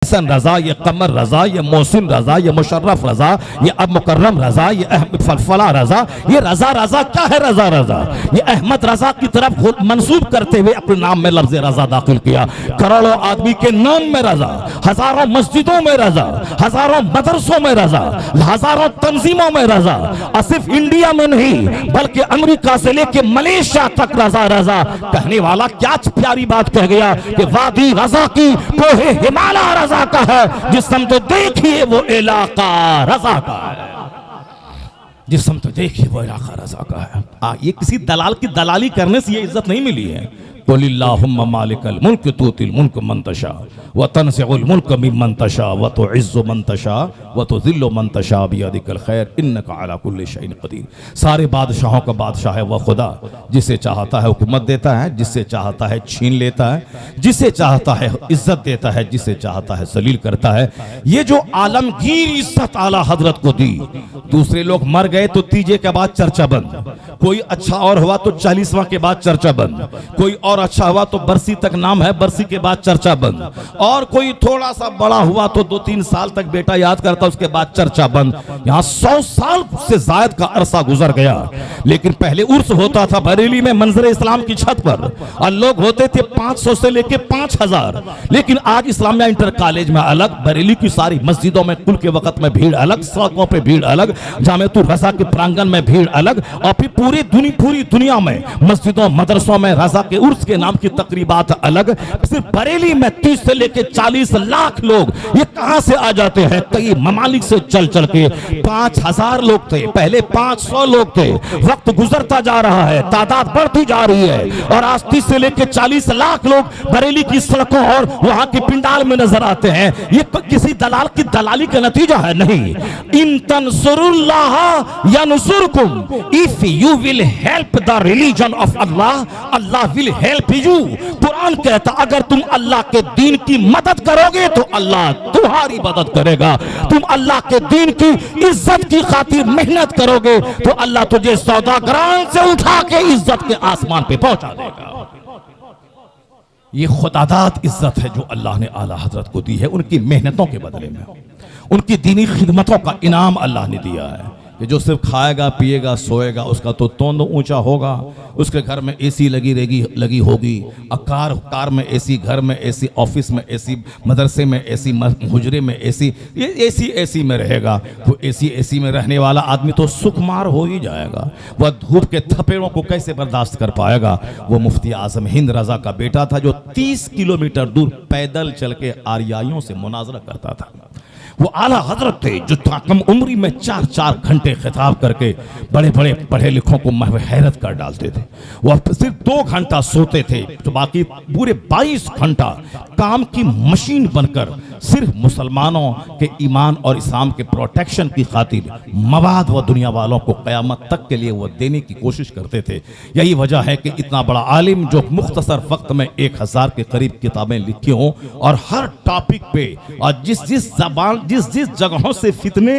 हसन रजा, ये कमर रजा, ये मोहसिन रजा, ये मुशर्रफ रजा, ये अब मुकर्रम रजा, ये अहमद फलफला रजा। ये रजा रजा क्या है? रजा रजा ये अहमद रजा की तरफ मंसूब करते हुए अपने नाम में लफ्ज रजा दाखिल किया। करोड़ों आदमी के नाम में रजा, हजारों मस्जिदों में रजा, हजारों मदरसों में रजा, हजारों तंजीमों में रजा, और सिर्फ इंडिया में नहीं बल्कि अमेरिका से लेके मलेशिया तक रजा रजा। कहने वाला क्या प्यारी बात कह गया कि वादी रजा की कोहे हिमालय रजा का है, जिस समतो देखिए वो इलाका रजा का है, जिस समतो देखिए वो इलाका रजा का है। ये किसी दलाल की दलाली करने से ये इज्जत नहीं मिली है। कुलिल्लाहुम्मा मालिकल मुल्क तुतिल मुल्क मन तशा व तनज़िउल मुल्क मिम्मन तशा व तुइज़्ज़ु मन तशा व तुज़िल्लु मन तशा बियदिकल खैर इन्नका अला कुल्लि शैइन क़दीर। सारे बादशाहों का बादशाह है वह खुदा, जिसे चाहता है हुकूमत देता है, जिससे चाहता है छीन लेता है, जिसे चाहता है इज्जत देता है, जिसे चाहता है जलील करता है। ये जो आलमगीर इज्जत आला हजरत को दी, दूसरे लोग मर गए तो तीजे के बाद चर्चा बंद, कोई अच्छा और हुआ तो 40वां के बाद चर्चा बंद, कोई और अच्छा हुआ तो बरसी तक नाम है, बरसी के बाद चर्चा बंद, और कोई थोड़ा सा बड़ा हुआ तो 2-3 साल तक बेटा याद करता, उसके बाद चर्चा बंद। यहाँ 100 साल से जायद का अरसा गुजर गया। लेकिन पहले उर्स होता था बरेली में मंजर इस्लाम की छत पर, और लोग होते थे 500 से लेके 5000। लेकिन आज इस्लामिया इंटर कॉलेज में अलग, बरेली की सारी मस्जिदों में कुल के वक्त में भीड़ अलग, सड़कों पे भीड़ अलग, जामेतुर रजा के प्रांगण में भीड़ अलग, और फिर पूरी दुनिया में मस्जिदों मदरसों में रजा के उर्स के नाम की तकरीबात अलग। सिर्फ बरेली में 30 से लेके 40 लाख लोग ये कहां से आ जाते हैं? कई ममालिक से चल चल के। 5000 लोग थे, पहले 500 लोग थे। वक्त गुजरता जा रहा है, तादाद बढ़ती जा रही है, और आज 30 से लेके 40 लाख लोग बरेली की सड़कों और वहां के पिंडाल में नजर आते हैं। ये किसी दलाल की दलाली का नतीजा है? नहीं। इन तंसुरुल्लाह यंसुरकुम, if you will help the religion of Allah, Allah will help you. Quran कहता अगर तुम अल्लाह के दीन की मदद करोगे तो अल्लाह तुम्हारी मदद करेगा। तुम अल्लाह के दीन की इज्जत की खातिर मेहनत करोगे तो अल्लाह तुझे सौदागरान से उठा के इज्जत के आसमान पे पहुंचा देगा। ये खुदादात इज्जत है जो अल्लाह ने आला हजरत को दी है, उनकी मेहनतों के बदले में, उनकी दीनी खिदमतों का इनाम अल्लाह ने दिया है। कि जो सिर्फ खाएगा पिएगा सोएगा उसका तो तोंद ऊंचा होगा, उसके घर में एसी लगी होगी, कार में एसी, घर में एसी, ऑफिस में एसी, मदरसे में एसी, हुजरे में एसी, ये एसी में रहेगा। तो एसी में रहने वाला आदमी तो सुकुमार हो ही जाएगा। वह धूप के थपेड़ों को कैसे बर्दाश्त कर पाएगा? वो मुफ्ती आजम हिंद रजा का बेटा था जो 30 किलोमीटर दूर पैदल चल के आरियाइयों से मुनाजरा करता था। वो आला हजरत थे जो कम उम्री में 4-4 घंटे खिताब करके बड़े बड़े पढ़े लिखों को हैरत कर डालते थे। वो सिर्फ 2 घंटा सोते थे तो बाकी पूरे 22 घंटा काम की मशीन बनकर सिर्फ मुसलमानों के ईमान और इस्लाम के प्रोटेक्शन की खातिर मवाद व दुनिया वालों को क़यामत तक के लिए वो देने की कोशिश करते थे। यही वजह है कि इतना बड़ा आलिम जो मुख्तसर वक्त में 1000 के करीब किताबें लिखी हों और हर टॉपिक पे और जिस जिस जगहों से फितने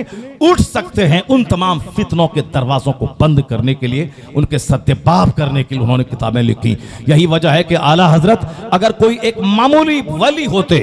उठ सकते हैं उन तमाम फितनों के दरवाजों को बंद करने के लिए, उनके सद्देबाब करने के लिए उन्होंने किताबें लिखी। यही वजह है कि आला हजरत अगर कोई एक मामूली वली होते,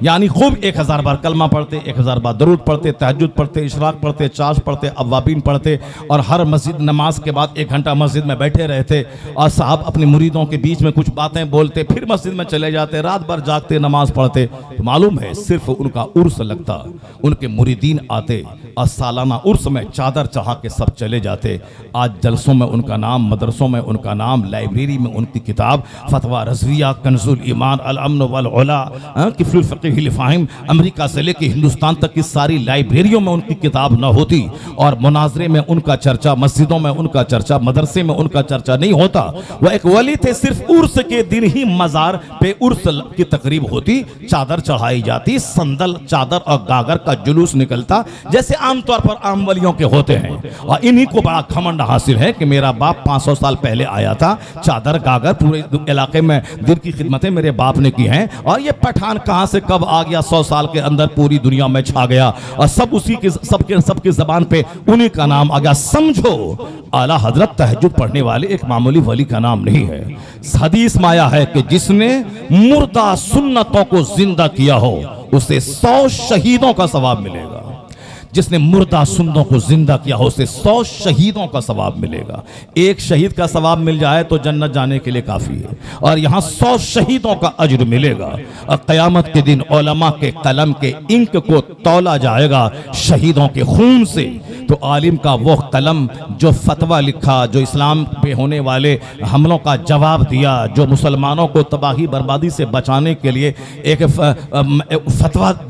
यानी खूब 1000 बार कलमा पढ़ते, 1000 बार दरूद पढ़ते, तहज्जुद पढ़ते, इशराक पढ़ते, चाश पढ़ते, अव्वाबीन पढ़ते, और हर मस्जिद नमाज के बाद 1 घंटा मस्जिद में बैठे रहते, और साहब अपने मुरीदों के बीच में कुछ बातें बोलते, फिर मस्जिद में चले जाते, रात भर जागते नमाज पढ़ते, तो मालूम है सिर्फ उनका उर्स लगता, उनके मुरीदीन आते और सालाना उर्स में चादर चढ़ा के सब चले जाते। आज जलसों में उनका नाम, मदरसों में उनका नाम, लाइब्रेरी में उनकी किताब फतवा रज़विया, कंजुल ईमान, अल अम्न वल उला, किफ़ुल फ़क़ीह लिल फ़ाहिम, अमेरिका से लेके हिंदुस्तान तक की सारी लाइब्रेरियों में उनकी किताब न होती, और मुनाजरे में उनका चर्चा, मस्जिदों में उनका चर्चा, मदरसे में उनका चर्चा नहीं होता। वह एक वली थे, सिर्फ उर्स के दिन ही मज़ार पे उर्स की तकरीब होती, चादर चढ़ाई जाती, संदल, चादर और गागर का जुलूस निकलता जैसे आमतौर पर आम वलियों के होते हैं। और इन्हीं को बड़ा घमंड हासिल है कि मेरा बाप 500 साल पहले आया था, चादर गागर पूरे इलाके में दिन की खिदमतें मेरे बाप ने की हैं, और ये पठान कहां से कब आ गया, 100 साल के अंदर पूरी दुनिया में छा गया, और सब उसी के सबके जबान पे उन्हीं का नाम आ गया। समझो आला हजरत तहज्जुद पढ़ने वाले एक मामूली वली का नाम नहीं है। हदीस में आया है कि जिसने मुर्दा सुन्नतों को जिंदा किया हो उसे 100 शहीदों का सवाब मिलेगा। जिसने मुर्दा सुंदों को जिंदा किया हो उसे 100 शहीदों का सवाब मिलेगा। एक शहीद का सवाब मिल जाए तो जन्नत जाने के लिए काफ़ी है, और यहाँ 100 शहीदों का अज्र मिलेगा। और क़यामत के दिन उलमा के कलम के इंक को तौला जाएगा शहीदों के खून से। तो आलिम का वो कलम जो फतवा लिखा, जो इस्लाम पे होने वाले हमलों का जवाब दिया, जो मुसलमानों को तबाही बर्बादी से बचाने के लिए एक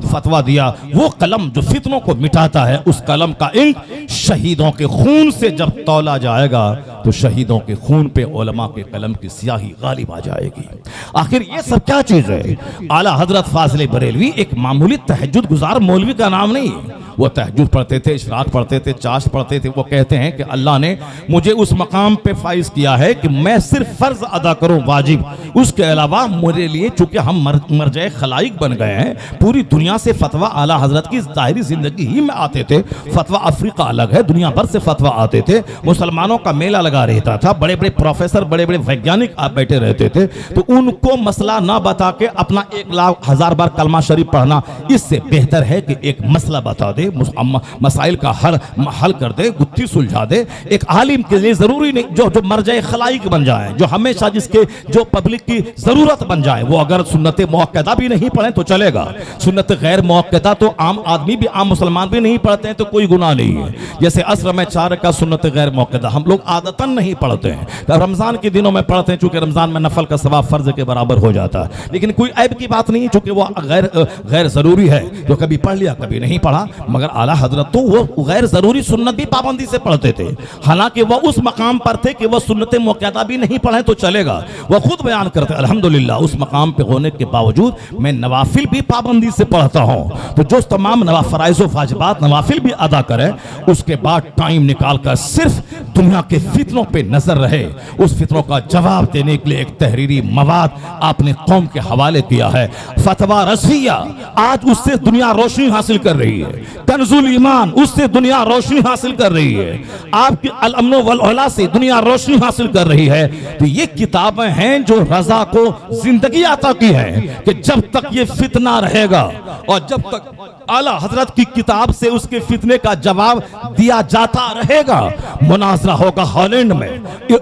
फतवा दिया, वो कलम जो फितनों को मिटाता है, उस कलम का इंक शहीदों के खून से जब तौला जाएगा तो शहीदों के खून पे उलमा के कलम की स्याही गालिब आ जाएगी। आखिर ये सब क्या चीज है? आला हजरत फाजिल बरेलवी एक मामूली तहज्जुद गुजार मौलवी का नाम नहीं। वो तहज्जुद पढ़ते थे, इशराक पढ़ते थे, चाश पढ़ते थे। वो कहते हैं कि अल्लाह ने मुझे उस मकाम पे फाइज किया है कि मैं सिर्फ फर्ज अदा करूं वाजिब, उसके अलावा मेरे लिए चूंकि हम मरजाए खलाइक बन गए हैं, पूरी दुनिया से फतवा आला हजरत की जाहिरी जिंदगी ही में आते थे। फतवा अफ्रीका अलग है, दुनिया भर से फतवा आते थे। मुसलमानों का मेला लगा रहता था, बड़े बड़े प्रोफेसर, बड़े बड़े वैज्ञानिक आप बैठे रहते थे। तो उनको मसला ना बता के अपना 1,00,000 बार कलमा शरीफ पढ़ना, इससे बेहतर है कि एक मसला बता दे, मसाइल का हल कर दे, गुत्थी सुलझा दे। एक आलिम के लिए जरूरी नहीं जो मरजाए खलाइक बन जाए, जो हमेशा जिसके जो पब्लिक की जरूरत बन जाए। वो अगर सुन्नत मुअक्कदा भी नहीं पढ़े तो चलेगा, सुन्नत गैर मुअक्कदा तो आम आदमी भी, आम मुसलमान भी नहीं पढ़ते हैं तो कोई गुनाह नहीं है। जैसे असर में 4 का सुन्नत गैर मुअक्कदा हम लोग आदतन नहीं पढ़ते हैं, तो रमजान के दिनों में पढ़ते हैं, चूंकि रमजान में नफल का सवाब फर्ज के बराबर हो जाता है। लेकिन कोई ऐब की बात नहीं, चूंकि वो गैर जरूरी है, जो कभी पढ़ लिया कभी नहीं पढ़ा। मगर आला हजरत तो वो गैर जरूरी सुन्नत भी पाबंदी से पढ़ते थे, हालांकि वो उस मकाम पर थे कि वो सुन्नत मुअक्कदा भी नहीं पढ़े तो चलेगा। वो खुद बयान करते अल्हम्दुलिल्लाह उस मकाम पे होने के बावजूद मैं नवाफिल भी पाबंदी से पढ़ता हूँ। तो जो तमाम फराइज़ व वाजिबात नवाफिल भी अदा करे, उसके बाद टाइम निकाल कर सिर्फ दुनिया के फितनों पे नजर रहे। उस फितनों का जवाब देने के लिए एक तहरीरी मवाद आपने कौम के हवाले किया है। फतवा रसिया, आज उससे दुनिया रोशनी हासिल कर रही है। कंजुल ईमान, उससे दुनिया रोशनी हासिल कर रही है। आपकी अल अमनो वल औला से दुनिया रोशनी हासिल कर रही है। तो ये किताबें हैं जो रजा को जिंदगी अता की है, कि जब तक ये फितना रहेगा और जब तक आला हजरत की किताब से उसके फितने का जवाब दिया जाता रहेगा। मुनाजरा होगा हॉलैंड में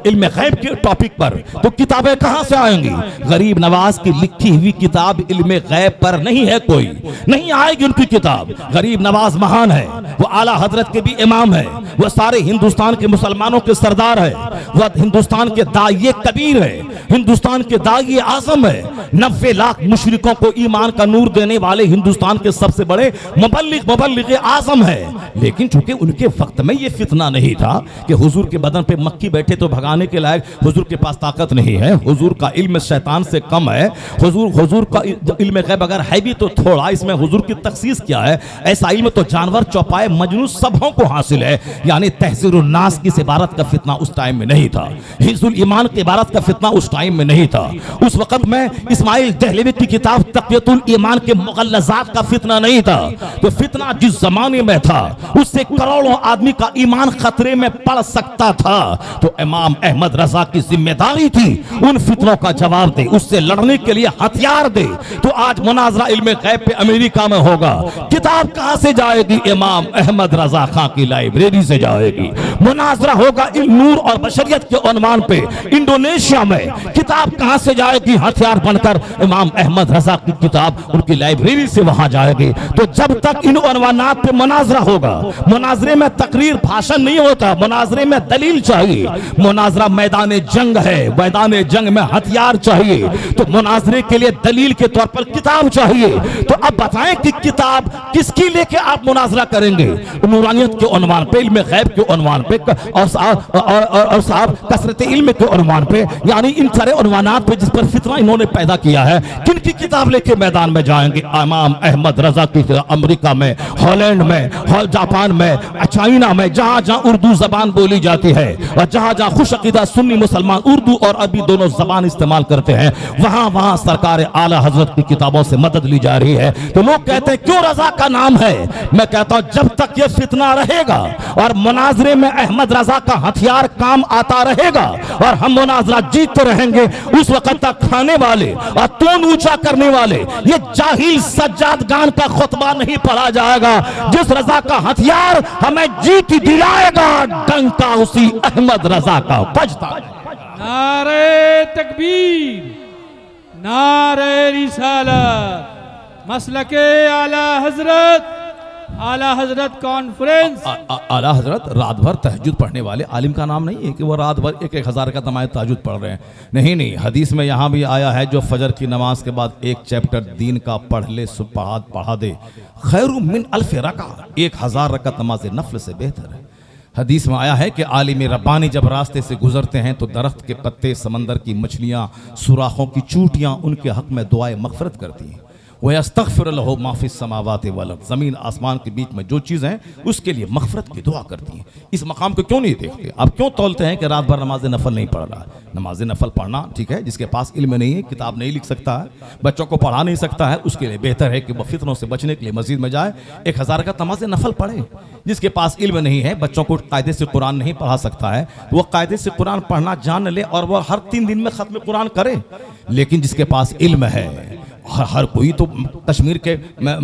इल्म गैब के टॉपिक पर, तो किताबें कहां से आएंगी? गरीब नवाज की लिखी हुई किताब इल्म गैब पर नहीं है, कोई नहीं आएगी उनकी किताब। गरीब नवाज महान है, वो आला हजरत के भी इमाम है, वो सारे हिंदुस्तान के मुसलमानों के सरदार है, वह हिंदुस्तान के दाइये कबीर है, हिंदुस्तान के दाइये आजम है। 90 लाख मुशरिकों को ईमान का नूर देने वाले हिंदुस्तान के सबसे बड़े मुबल्लिग आजम है। लेकिन चूंकि उनके वक्त में ये फितना नहीं था कि हुजूर के बदन पे मक्खी बैठे तो भगाने के लायक हुजूर के पास ताकत नहीं है, हुजूर का इल्म शैतान से कम है, हुजूर का इल्म गैब अगर है भी तो थोड़ा, इसमें हुजूर की तखसीस क्या है? ऐसा इल्म तो जानवर, चौपाए, मजनू सबों को हासिल है। यानी तहसीरुन नास की इबारत का फितना उस टाइम में नहीं था, हिज़्बुल ईमान की इबारत का फितना उस टाइम में नहीं था। उस वक्त में इस्माइल दहलवी की किताब तक़ियतुल ईमान के मुग़ल्लज़ात का फितना नहीं था। तो फितना जिस जमाने में था उससे करोड़ों आदमी का ईमान खतरे में पड़ सकता था। तो इमाम अहमद रजा की जिम्मेदारी थी उन फितनों का जवाब दे, उससे लड़ने के लिए हथियार दे। तो आज मुनाजरा इल्म गैब पे अमेरिका में होगा, किताब कहां से जाएगी? इमाम अहमद रजा खां की लाइब्रेरी से जाएगी। मुनाजरा होगा नूर और बशरियत के उन्वान पे इंडोनेशिया में, किताब कहां से जाएगी? हथियार बनकर इमाम अहमद रजा की किताब उनकी लाइब्रेरी से वहां जाएगी। तो जब तक इन उन्वानात पे मुनाजरा होगा, मुनाजरे में तकरीर भाषण नहीं होता, मुनाजरे में दलील चाहिए। मुनाजरा मैदान जंग है, मैदान जंग में हथियार चाहिए। तो मुनाजरे के लिए दलील के तौर पर किताब चाहिए। तो अब बताएं कि किताब किसकी लेके आप मुनाजरा करेंगे? नूरानियत के उन्वान पे, इल्म गैब के उन्वान पे और साहब कसरत इल्म के उन्वान पे, यानी इन सारे उन्वानात पे जिस पर फितना इन्होंने पैदा किया है, किन की किताब लेके मैदान में जाएंगे? इमाम अहमद रजा की अमेरिका में हॉलैंड में, जापान में, चाइना में, जहां जहां उर्दू जबान बोली जाती है और जहां जहां खुश अकीदा सुन्नी मुसलमान उर्दू और अरबी दोनों जबान इस्तेमाल करते हैं, वहां वहां सरकार आला हजरत की किताबों से मदद ली जा रही है। तो लोग कहते हैं क्यों रजा का नाम है? मैं कहता हूं जब तक ये फितना रहेगा और मुनाजरे में अहमद रजा का हथियार काम आता रहेगा और हम मुनाजरा जीतते रहेंगे, उस वक्त तक खाने वाले और तून ऊंचा करने वाले ये जाहिल सज्जादगान का खुतबा नहीं पढ़ा जाएगा। जिस रजा का हथियार हमें जीत दिलाएगा, डंका उसी अहमद रजा का बजता। नारे तकबीर, नारे रिसालत, मसलके आला हजरत कॉन्फ्रेंस। आला हजरत रात भर तहज्जुद पढ़ने वाले आलिम का नाम नहीं है कि वो रात भर एक एक हज़ार का तमाम तहज्जुद पढ़ रहे हैं। नहीं, हदीस में यहाँ भी आया है जो फजर की नमाज के बाद एक चैप्टर दीन का पढ़ ले, पढ़ा दे, खैरु मिन अल्फ रका, 1000 रकत नमाज नफल से बेहतर है। हदीस में आया है कि आलिम रब्बानी जब रास्ते से गुजरते हैं तो दरख्त के पत्ते, समंदर की मछलियाँ, सुराखों की चूटियाँ उनके हक में दुआए मगफरत करती हैं। वह अस्तगफिर लहु मा फिस समावाति वल अर्द, ज़मीन आसमान के बीच में जो चीज़ हैं उसके लिए मगफरत की दुआ करती हैं। इस मकाम को क्यों नहीं देखते? आप क्यों तौलते हैं कि रात भर नमाज नफल नहीं पढ़ रहा? नमाज नफल पढ़ना ठीक है, जिसके पास इल्म नहीं है, किताब नहीं लिख सकता है, बच्चों को पढ़ा नहीं सकता है, उसके लिए बेहतर है कि वह फितनों से बचने के लिए मस्जिद में जाए, 1000 का नमाज नफल पढ़े। जिसके पास इल्म नहीं है, बच्चों को कायदे से कुरान नहीं पढ़ा सकता है, वो कायदे से कुरान पढ़ना जान ले और वह हर 3 दिन में खत्म कुरान करे। लेकिन जिसके पास इल्म है, हर कोई तो कश्मीर के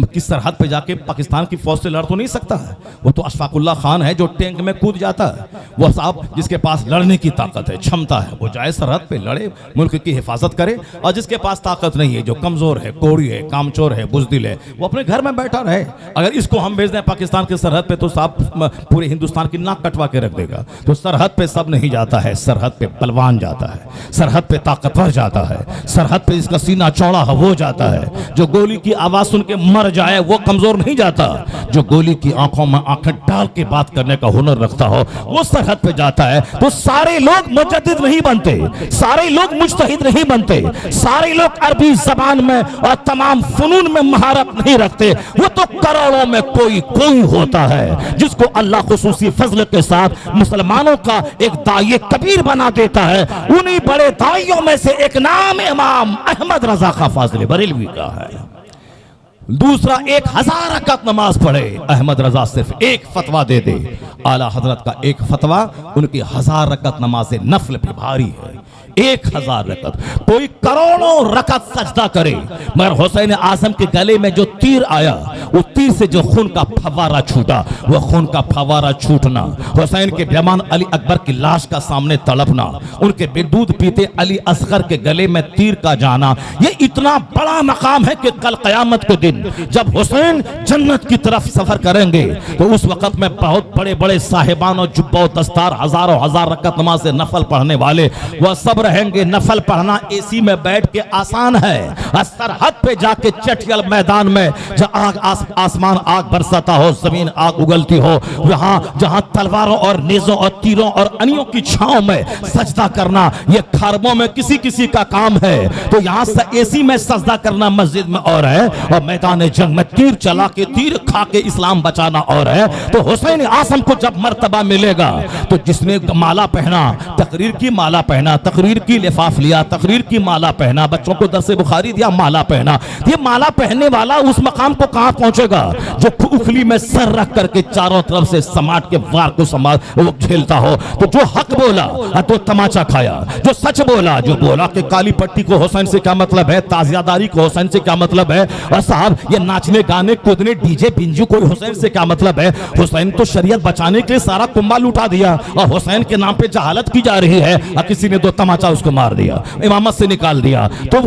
किस सरहद पे जाके पाकिस्तान की फौज से लड़ तो नहीं सकता है। वो तो अशफाकुल्ला खान है जो टैंक में कूद जाता है। वो साहब जिसके पास लड़ने की ताकत है, क्षमता है, वो जाए सरहद पे लड़े, मुल्क की हिफाजत करे। और जिसके पास ताकत नहीं है, जो कमजोर है, कोड़ी है, कामचोर है, बुजदिल है, वो अपने घर में बैठा रहे। अगर इसको हम भेज दें पाकिस्तान के सरहद पे तो साहब पूरे हिंदुस्तान की नाक कटवा के रख देगा। तो सरहद पे सब नहीं जाता है, सरहद पे बलवान जाता है, सरहद पे ताकतवर जाता है, सरहद पे इसका सीना चौड़ा है वो जाता है। जो गोली की आवाज सुन के मर जाए वो कमजोर नहीं जाता। जो गोली की आंखों में आंखें डाल के बात करने का हुनर रखता हो वो सरहद पे जाता है। तो सारे लोग मुजद्दिद नहीं बनते, सारे लोग मुज्तहिद नहीं बनते, सारे लोग अरबी जबान में और तमाम फनून में महारत नहीं रखते। वो तो करोड़ों में कोई होता है जिसको अल्लाह खुसूसी फजल के साथ मुसलमानों का एक दाई कबीर बना देता है। उन्हीं बड़े दाइयों में से एक नाम इमाम अहमद रजा खा फाजिल बरेलवी का है। दूसरा 1000 रकअत नमाज पढ़े, अहमद रजा सिर्फ एक फतवा दे दे, आला हजरत का एक फतवा उनकी 1000 रकअत नमाज नफल पे भारी है। 1000 रकअत, कोई करोड़ों रकअत सजदा करे, मगर हुसैन आजम के गले में जो तीर आया, वो तीर से जो खून का फवारा छूटा, वो खून का फवारा छूटना, हुसैन के बेमान अली अकबर की लाश का सामने तड़पना, उनके दूध पीते अली असगर के गले में तीर का जाना, ये इतना बड़ा मकाम है कि कल कयामत के दिन जब हुसैन जन्नत की तरफ सफर करेंगे तो उस वक्त में बहुत बड़े बड़े साहिबान और जुब्बा दस्तार, हजारों हजार रकअत नमाज नफल पढ़ने वाले वह सब रहेंगे। नफल पढ़ना एसी में बैठ के आसान है, सरहद पे जाके चटियल मैदान में जहां आसमान आग बरसाता हो, जमीन आग उगलती हो, वहां जहां तलवारों और नेजों और तीरों और अनियों की छांव में सजदा करना ये खरबों में किसी किसी का काम है। तो यहाँ से एसी में सजदा करना मस्जिद में और है, और मैदान जंग में तीर चला के तीर खा के इस्लाम बचाना और है। तो हुसैन आजम को जब मर्तबा मिलेगा तो जिसने माला पहना, तकरीर की माला पहना, तकरीर की लिफाफ लिया, तकरीर की माला पहना, बच्चों को दरसे बुखारी दिया, माला पहना, ये माला पहनने वाला उस मकाम को कहां पहुंचेगा जो उखली में सर रख करके चारों तरफ से समाट के वार को वो झेलता हो। तो जो हक बोला तो तमाचा खाया, जो सच बोला, जो बोला कि काली पट्टी को हुसैन से क्या मतलब है, ताजियादारी को हुसैन से क्या मतलब है, और साहब ये नाचने गाने कूदने डीजे बिंजू को हुसैन से क्या मतलब है। हुसैन तो शरीयत बचाने के लिए सारा कुंबा लुटा दिया और हुसैन के नाम पे जहालत की जा रही है, और किसी ने 2 तमाचा उसको मार दिया, इमामत से निकाल दिया। तो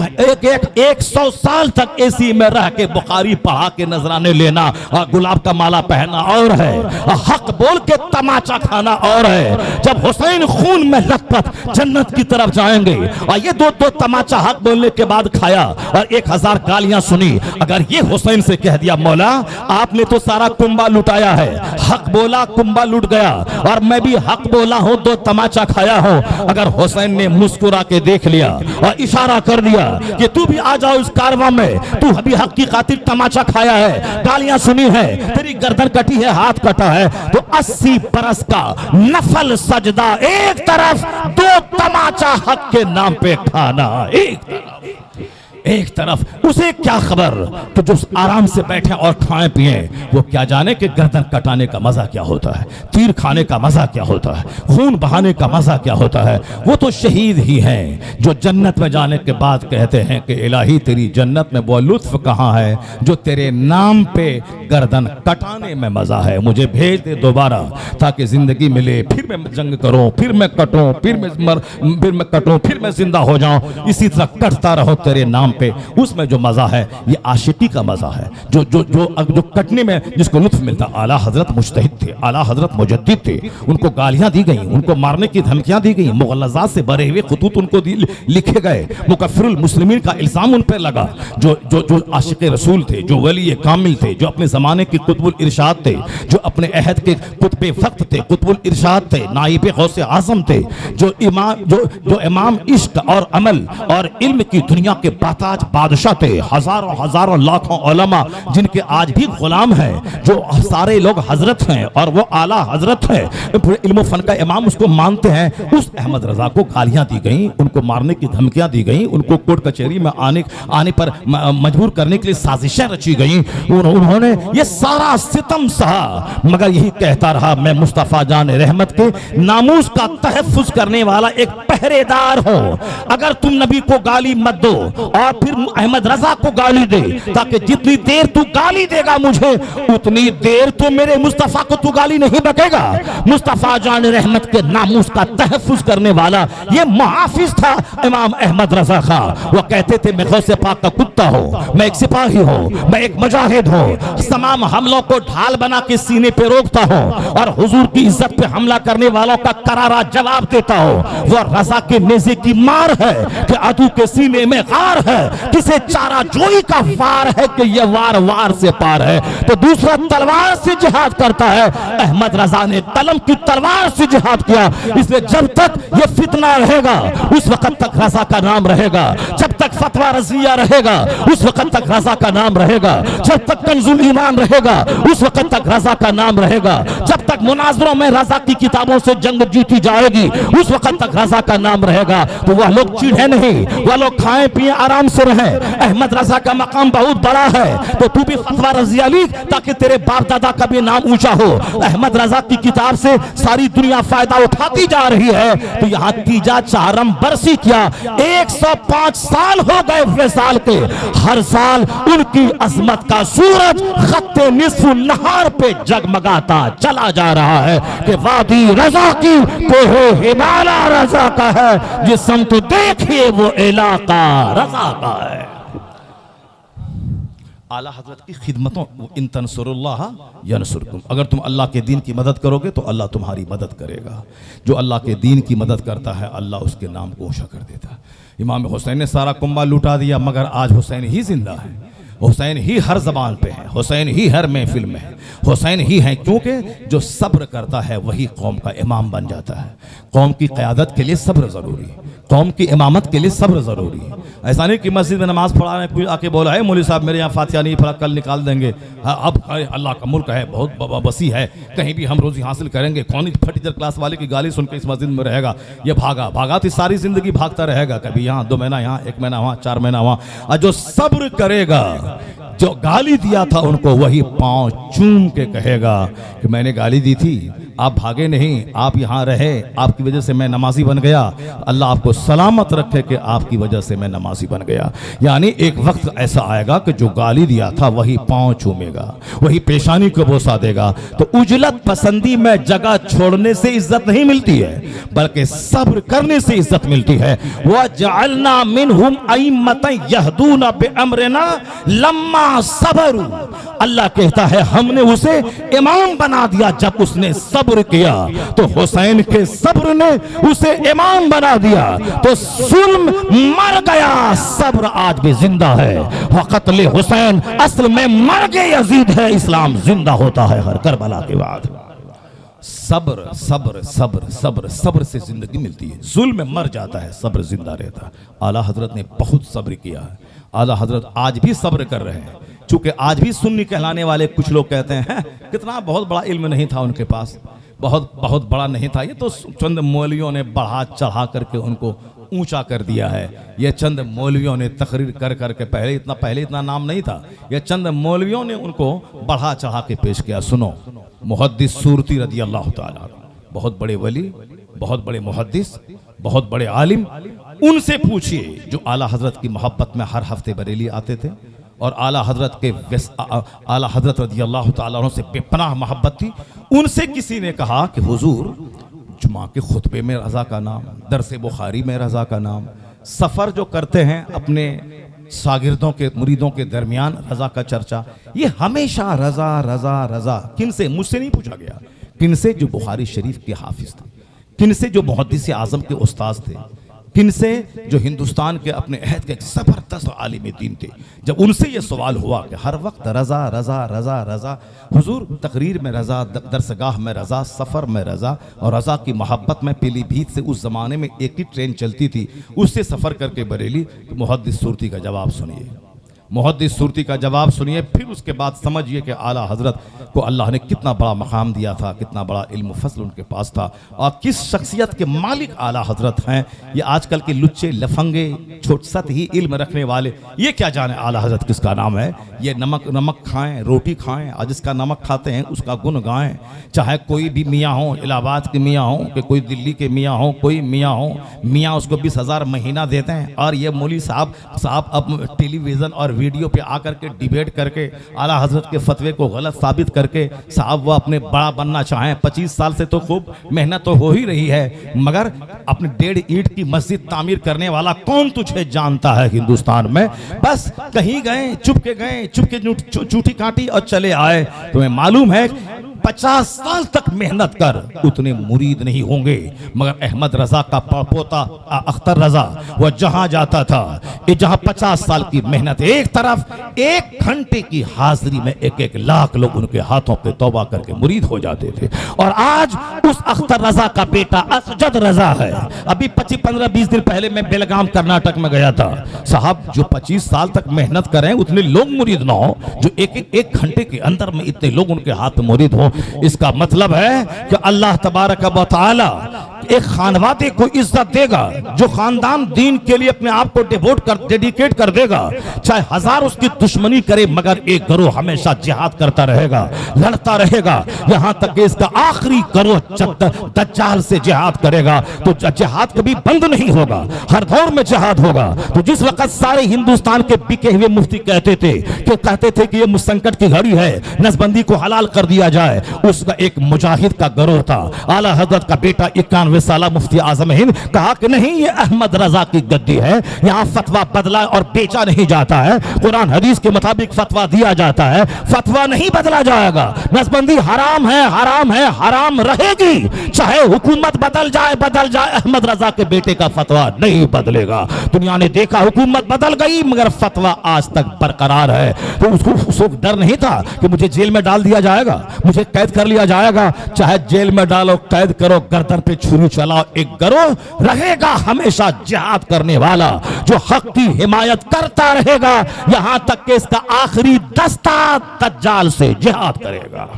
100 साल तक एसी में रह के बुखारी पढ़ा के नजराने लेना और गुलाब का माला पहनना और है, और हक बोल के तमाचा खाना और है। जब हुसैन खून में लथपथ जन्नत की तरफ जाएंगे, और ये 2 तमाचा हक बोलने के बाद खाया और 1000 गालियां सुनी। अगर ये हुसैन से कह दिया मौला आपने तो सारा कुंबा लुटाया है, हक बोला कुंबा लुट गया, और मैं भी हक बोला हूं 2 तमाचा खाया हूं। अगर हुसैन ने मुस्कुरा के देख लिया और इशारा कर दिया कि तू भी आ जाओ इस कारवां में, तू अभी हक की खातिर तमाचा खाया है, गालियां सुनी है, तेरी गर्दन कटी है, हाथ कटा है, तो 80 बरस का नफल सजदा एक तरफ, 2 तमाचा हक के नाम पे खाना एक तरफ। उसे क्या खबर कि जो आराम से बैठे और खाएं पिए, वो क्या जाने कि गर्दन कटाने का मजा क्या होता है, तीर खाने का मजा क्या होता है, खून बहाने का मजा क्या होता है। वो तो शहीद ही हैं जो जन्नत में जाने के बाद कहते हैं कि इलाही तेरी जन्नत में वो लुत्फ कहाँ है जो तेरे नाम पे गर्दन कटाने में मजा है, मुझे भेज दे दोबारा ताकि जिंदगी मिले, फिर मैं जंग करूं, फिर मैं कटूं, फिर मैं कटूं, फिर मैं जिंदा हो जाऊं, इसी तरह कटता रहो तेरे नाम पे। उसमें जो मजा है ये आशिकी का मजा है, जो कटने में जिसको लुत्फ मिलता। आला हजरत मुजतहिद थे, आला हजरत मुजद्दिद थे, उनको गालियां दी गई, उनको मारने की धमकियां दी गई, मुगल्लज़ात से भरे हुए खुतूत उनको लिखे गए, मुकफ्फिरुल मुस्लिमीन का इल्जाम उन पर लगा। जो आशिक रसूल थे, जो वली कामिल थे, जो अपने जमाने के कुतुबुल इरशाद थे, जो अपने अहद के कुतुबे वक्त थे, कुतुबुल इरशाद थे, नाइबे गौसे आजम थे, जो इमाम इश्क और अमल और इल्म की दुनिया के बाताज बादशाह थे, हजारों लाखों उलमा जिनके आज भी गुलाम हैं, जो सारे लोग हजरत हैं और वो आला हजरत है, इल्म फन का इमाम उसको मानते हैं। उस अहमद रजा को गालियां दी गई, उनको मारने की धमकियां दी गई, उनको कोर्ट कचहरी में आने पर मजबूर करने के लिए साजिशें रची गई। उन्होंने ये सारा सितम सहा, मगर यही कहता रहा मैं मुस्तफा जान रहमत के नामूस का तहफ्फुज करने वाला एक पहरेदार हूं। अगर तुम नबी को गाली मत दो और फिर अहमद रजा को गाली दे, ताकि जितनी देर तू गाली देगा मुझे उतनी देर तो मेरे मुस्तफा को तू गाली नहीं बकेगा। मुस्तफा जान रहमत के नामूस का तहफ्फुज करने वाला ये मुहाफिज था इमाम अहमद रजा खां। वो कहते थे मैं गौसे पाक का कुत्ता हूं, मैं एक सिपाही हूं, मैं एक मुजाहिद हूं, तमाम हमलों को ढाल बना के सीने पे रोकता हूं और हुजूर की इज्जत पे हमला करने वालों का करारा जवाब देता हूं। वो रजा के नेज़े की मार है कि अदू के सीने में गार है, किसे चारा जोई का वार है कि ये वार वार से पार है, तो दूसरा तलवार से जिहाद करता है। अहमद रजा ने कलम की तलवार से जिहाद किया, इसलिए जब तक ये फितना रहेगा उस वक्त तक रजा का नाम रहेगा, जब तक फतवा रजिया रहेगा उस वक्त तक रजा का नाम रहेगा, जब तक कंजुल ईमान रहेगा उस वक्त तक रजा का नाम रहेगा, जब तक मुनाजरों में रजा की किताबों से जंग जीती जाएगी उस वक्त तक रजा का नाम रहेगा। तो वह लोग चिढ़े नहीं, वह लोग खाएं पिए आराम से रहें। अहमद रजा का मकाम बहुत बड़ा है, तो तू भी फतवा रजिया लिख ताकि तेरे बाप दादा का भी नाम ऊंचा हो। अहमद रजा की किताब से सारी दुनिया फायदा उठाती जा रही है, तो यहाँ तीजा चारम बरसी किया, 105 साल हो गए विसाल के, हर साल उनकी अजमत का सूरज खत्ते निस्फ नहार पे जगमगाता चला जा रहा है कि वादी रजा की कोहे हिमाला रजा का है, जिस समत देखिए वो इलाका रजा का है। आला हजरत की खिदमतों इन तंसुरुल्लाह यनसुरकुम, अगर तुम अल्लाह के दीन की मदद करोगे तो अल्लाह तुम्हारी मदद करेगा। जो अल्लाह के दीन की मदद करता है अल्लाह उसके नाम को ऊंचा कर देता है। इमाम हुसैन ने सारा कुंबा लुटा दिया, मगर आज हुसैन ही जिंदा है, हुसैन ही हर जबान पे है, हुसैन ही हर महफिल में है, हुसैन ही है, क्योंकि जो सब्र करता है वही कौम का इमाम बन जाता है। कौम की क़यादत के लिए सब्र ज़रूरी है, कौम की इमामत के लिए सब्र ज़रूरी है। ऐसा नहीं कि मस्जिद में नमाज पढ़ाने कोई आके बोला है मौलवी साहब मेरे यहाँ फातिहा नहीं पढ़ा, कल निकाल देंगे। हाँ, अब अल्लाह का मुल्क है, बहुत वसी है, कहीं भी हम रोजी हासिल करेंगे। कौन फटीचर क्लास वाले की गाली सुन के इस मस्जिद में रहेगा? ये भागा तो सारी जिंदगी भागता रहेगा, कभी यहाँ 2 महीना यहाँ, 1 महीना वहाँ, 4 महीना वहाँ। और जो सब्र करेगा, जो गाली दिया था उनको वही पांव चूम के कहेगा कि मैंने गाली दी थी, आप भागे नहीं, आप यहाँ रहे, आपकी वजह से मैं नमाजी बन गया, अल्लाह आपको सलामत रखे कि आपकी वजह से मैं नमाजी बन गया। यानी एक वक्त ऐसा आएगा कि जो गाली दिया था वही पांव चूमेगा, वही पेशानी को बोसा देगा। तो उजलत पसंदी में जगह छोड़ने से इज्जत नहीं मिलती है, बल्कि सब्र करने से इज्जत मिलती है। वजअलना मिनहुम अइम्मतन यहदूना बिअमरिना लम्मा सबरू, अल्लाह कहता है हमने उसे इमाम बना दिया जब उसने सब्र किया। तो हुसैन के सब्र ने उसे इमाम बना दिया, तो जुल्म मर गया, सब्र आज भी जिंदा है। वक़त्ल हुसैन असल में मर्गे यजीद है, इस्लाम जिंदा होता है हर करबला के बाद। सब्र सब्र सब्र सब्र सब्र से जिंदगी मिलती है, जुल्म मर जाता है, सब्र जिंदा रहता है। आला हजरत ने बहुत सब्र किया है, आला हजरत आज भी सब्र कर रहे हैं। चूंकि आज भी सुन्नी कहलाने वाले कुछ लोग कहते हैं कितना बहुत बड़ा इल्म नहीं था उनके पास, बहुत बहुत बड़ा नहीं था, ये तो चंद मौलवियों ने बढ़ा चढ़ा करके उनको ऊंचा कर दिया है। ये चंद मौलवियों ने तकरीर कर करके, पहले इतना नाम नहीं था, ये चंद मौलवियों ने उनको बढ़ा चढ़ा के पेश किया। सुनो, मुहद्दिस सूरती रदी अल्लाह ताला, बहुत बड़े वली, बहुत बड़े मुहद्दिस, बहुत बड़े आलिम, उनसे पूछिए जो आला हजरत की मोहब्बत में हर हफ्ते बरेली आते थे और आला हजरत रदी अल्लाह ताला अन्हु से बेपनाह मोहब्बत थी। उनसे किसी ने कहा कि हुजूर, जुमा के खुतबे में रज़ा का नाम, दरस बुखारी में रज़ा का नाम, सफ़र जो करते हैं अपने शागिर्दों के मुरीदों के दरमियान रज़ा का चर्चा, ये हमेशा रज़ा रज़ा रज़ा। किन से? मुझसे नहीं पूछा गया। किन से? जो बुखारी शरीफ के हाफिज थे, किन से? जो मुहद्दिस आज़म के उस्ताद थे, किन से? जो हिंदुस्तान के अपने अहद के ज़बरदस्त आलिम दीन थे। जब उनसे ये सवाल हुआ कि हर वक्त रज़ा रज़ा रज़ा रज़ा, हुजूर तकरीर में रज़ा, दरसगाह में रज़ा, सफ़र में रज़ा और रज़ा की मोहब्बत में पीलीभीत से उस ज़माने में एक ही ट्रेन चलती थी, उससे सफ़र करके बरेली। तो मुहद्दिस सूरती का जवाब सुनिए, मुहद्दिस सूरती का जवाब सुनिए, फिर उसके बाद समझिए कि आला हजरत को अल्लाह ने कितना बड़ा मकाम दिया था, कितना बड़ा इल्म फजल उनके पास था और किस शख्सियत के मालिक आला हजरत हैं। ये आजकल के लुच्चे लफंगे छोट सत ही इल्म रखने वाले, ये क्या जाने आला हजरत किसका नाम है। ये नमक खाएं, रोटी खाएं और जिसका नमक खाते हैं उसका गुण गाएं। चाहे कोई भी मियाँ हो, इलाहाबाद के मियाँ हो कि कोई दिल्ली के मियाँ हो, कोई मियाँ हो, मियाँ उसको 20,000 महीना देते हैं और ये मौलवी साहब अब टेलीविज़न और वीडियो पे आकर के डिबेट करके आला हजरत के फतवे को गलत साबित करके साहब वो अपने बड़ा बनना चाहें। 25 साल से तो खूब मेहनत तो हो ही रही है, मगर अपने 1.5 ईंट की मस्जिद तामीर करने वाला कौन तुझे जानता है हिंदुस्तान में। बस कहीं गए, चुपके चूठी काटी और चले आए। तुम्हें मालूम है 50 साल तक मेहनत कर उतने मुरीद नहीं होंगे, मगर अहमद रजा का पोता अख्तर रजा वह जहां जाता था, ये जहां 50 साल की मेहनत, एक तरफ 1 घंटे की हाजिरी में 1-1 लाख लोग उनके हाथों पे तौबा करके मुरीद हो जाते थे। और आज उस अख्तर रजा का बेटा असजद रजा है। अभी 15-20 दिन पहले मैं बेलगाम कर्नाटक में गया था। साहब जो 25 साल तक मेहनत करें उतने लोग मुरीद ना हो, जो एक घंटे के अंदर में इतने लोग उनके हाथ में मुरीद हो। इसका मतलब है कि अल्लाह तबारक व तआला एक खानवादे को इज्जत देगा जो खानदान दीन के लिए अपने आप को डेडिकेट कर देगा, चाहे 1000 उसकी दुश्मनी करे, मगर एक गिरोह हमेशा जिहाद करता रहेगा, लड़ता रहेगा, यहां तक कि इसका आखिरी गिरोह दज्जाल से जिहाद करेगा। तो जिहाद कभी बंद नहीं होगा, हर दौर में जिहाद होगा। तो जिस वक्त सारे हिंदुस्तान के बिके हुए मुफ्ती कहते थे कि ये संकट की घड़ी है, नसबंदी को हलाल कर दिया जाए, उसका एक मुजाहिद का गिरोह था, आला हजरत का बेटा 91 साला मुफ्ती आजम हिंद, कहा कि नहीं ये अहमद रजा की गद्दी है, यहाँ फतवा बदला और बेचा नहीं जाता है, कुरान हदीस के मुताबिक फतवा दिया जाता है, फतवा नहीं बदला जाएगा। नसबंदी हराम है, हराम है, हराम रहेगी, चाहे हुकूमत बदल जाए, अहमद रजा के बेटे का फतवा नहीं बदलेगा। दुनिया ने देखा हुकूमत बदल गई मगर फतवा आज तक बरकरार है। तो उसको डर नहीं था कि मुझे जेल में डाल दिया जाएगा, मुझे कैद कर लिया जाएगा। चाहे जेल में डालो, कैद करो, गर्दन पे छुरी चलाओ, एक गिरोह रहेगा हमेशा जिहाद करने वाला, जो हक की हिमायत करता रहेगा यहां तक कि इसका आखिरी दस्ता दज्जाल से जिहाद करेगा।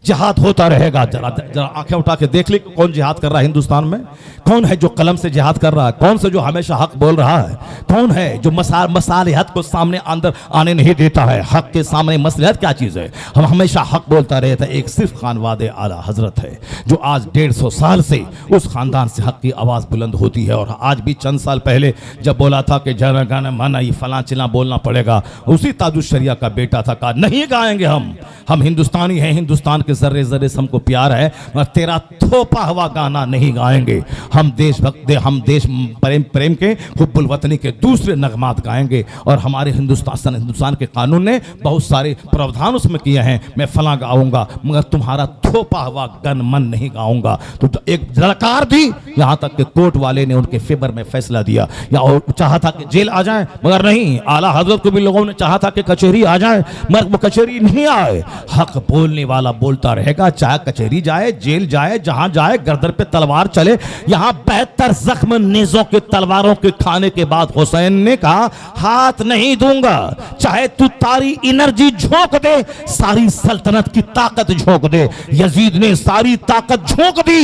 जिहाद होता रहेगा। जरा आंखें उठा के देख ले कौन जिहाद कर रहा है हिंदुस्तान में, कौन है जो कलम से जिहाद कर रहा है, कौन से जो हमेशा हक बोल रहा है, कौन है जो मसालिहत को सामने अंदर आने नहीं देता है। हक के सामने मसलिहत क्या चीज़ है, हम हमेशा हक बोलता रहता है। एक सिर्फ खानवादे आला हजरत है जो आज 150 साल से उस खानदान से हक की आवाज़ बुलंद होती है। और आज भी चंद साल पहले जब बोला था कि जन गण मन ये फलां चिल्ला बोलना पड़ेगा, उसी ताजुश्शरिया का बेटा था, कहा नहीं गाएंगे हम हिंदुस्तानी हैं, हिंदुस्तान जर्रे जर्रे से हमको प्यार है, मगर तेरा थोपा हुआ गाना नहीं गाएंगे। हम देशभक्त, हम देश प्रेम के हुब्बुल वतनी के दूसरे नगमात गाएंगे। और हमारे हिंदुस्तान के कानून ने बहुत सारे प्रावधान उसमें किए हैं, मैं फला गाऊंगा मगर तुम्हारा थोपा हुआ गन मन नहीं गाऊंगा। तो एक ललकार दी, यहां तक कि कोर्ट वाले ने उनके फेवर में फैसला दिया, या चाहा था कि जेल आ जाए मगर नहीं, आला हजरत को भी लोगों ने चाहा था कि कचहरी आ जाए मगर वो कचहरी नहीं आए। हक बोलने वाला बोलता बोलता रहेगा, चाहे कचहरी जाए, जेल जाए, जहां जाए गर्दन पे तलवार चले। यहां 72 जख्म नेजों के तलवारों के खाने के बाद हुसैन ने कहा, हाथ नहीं दूंगा, चाहे तू तारी एनर्जी झोंक दे, सारी सल्तनत की ताकत झोंक दे। यजीद ने सारी ताकत झोंक दी,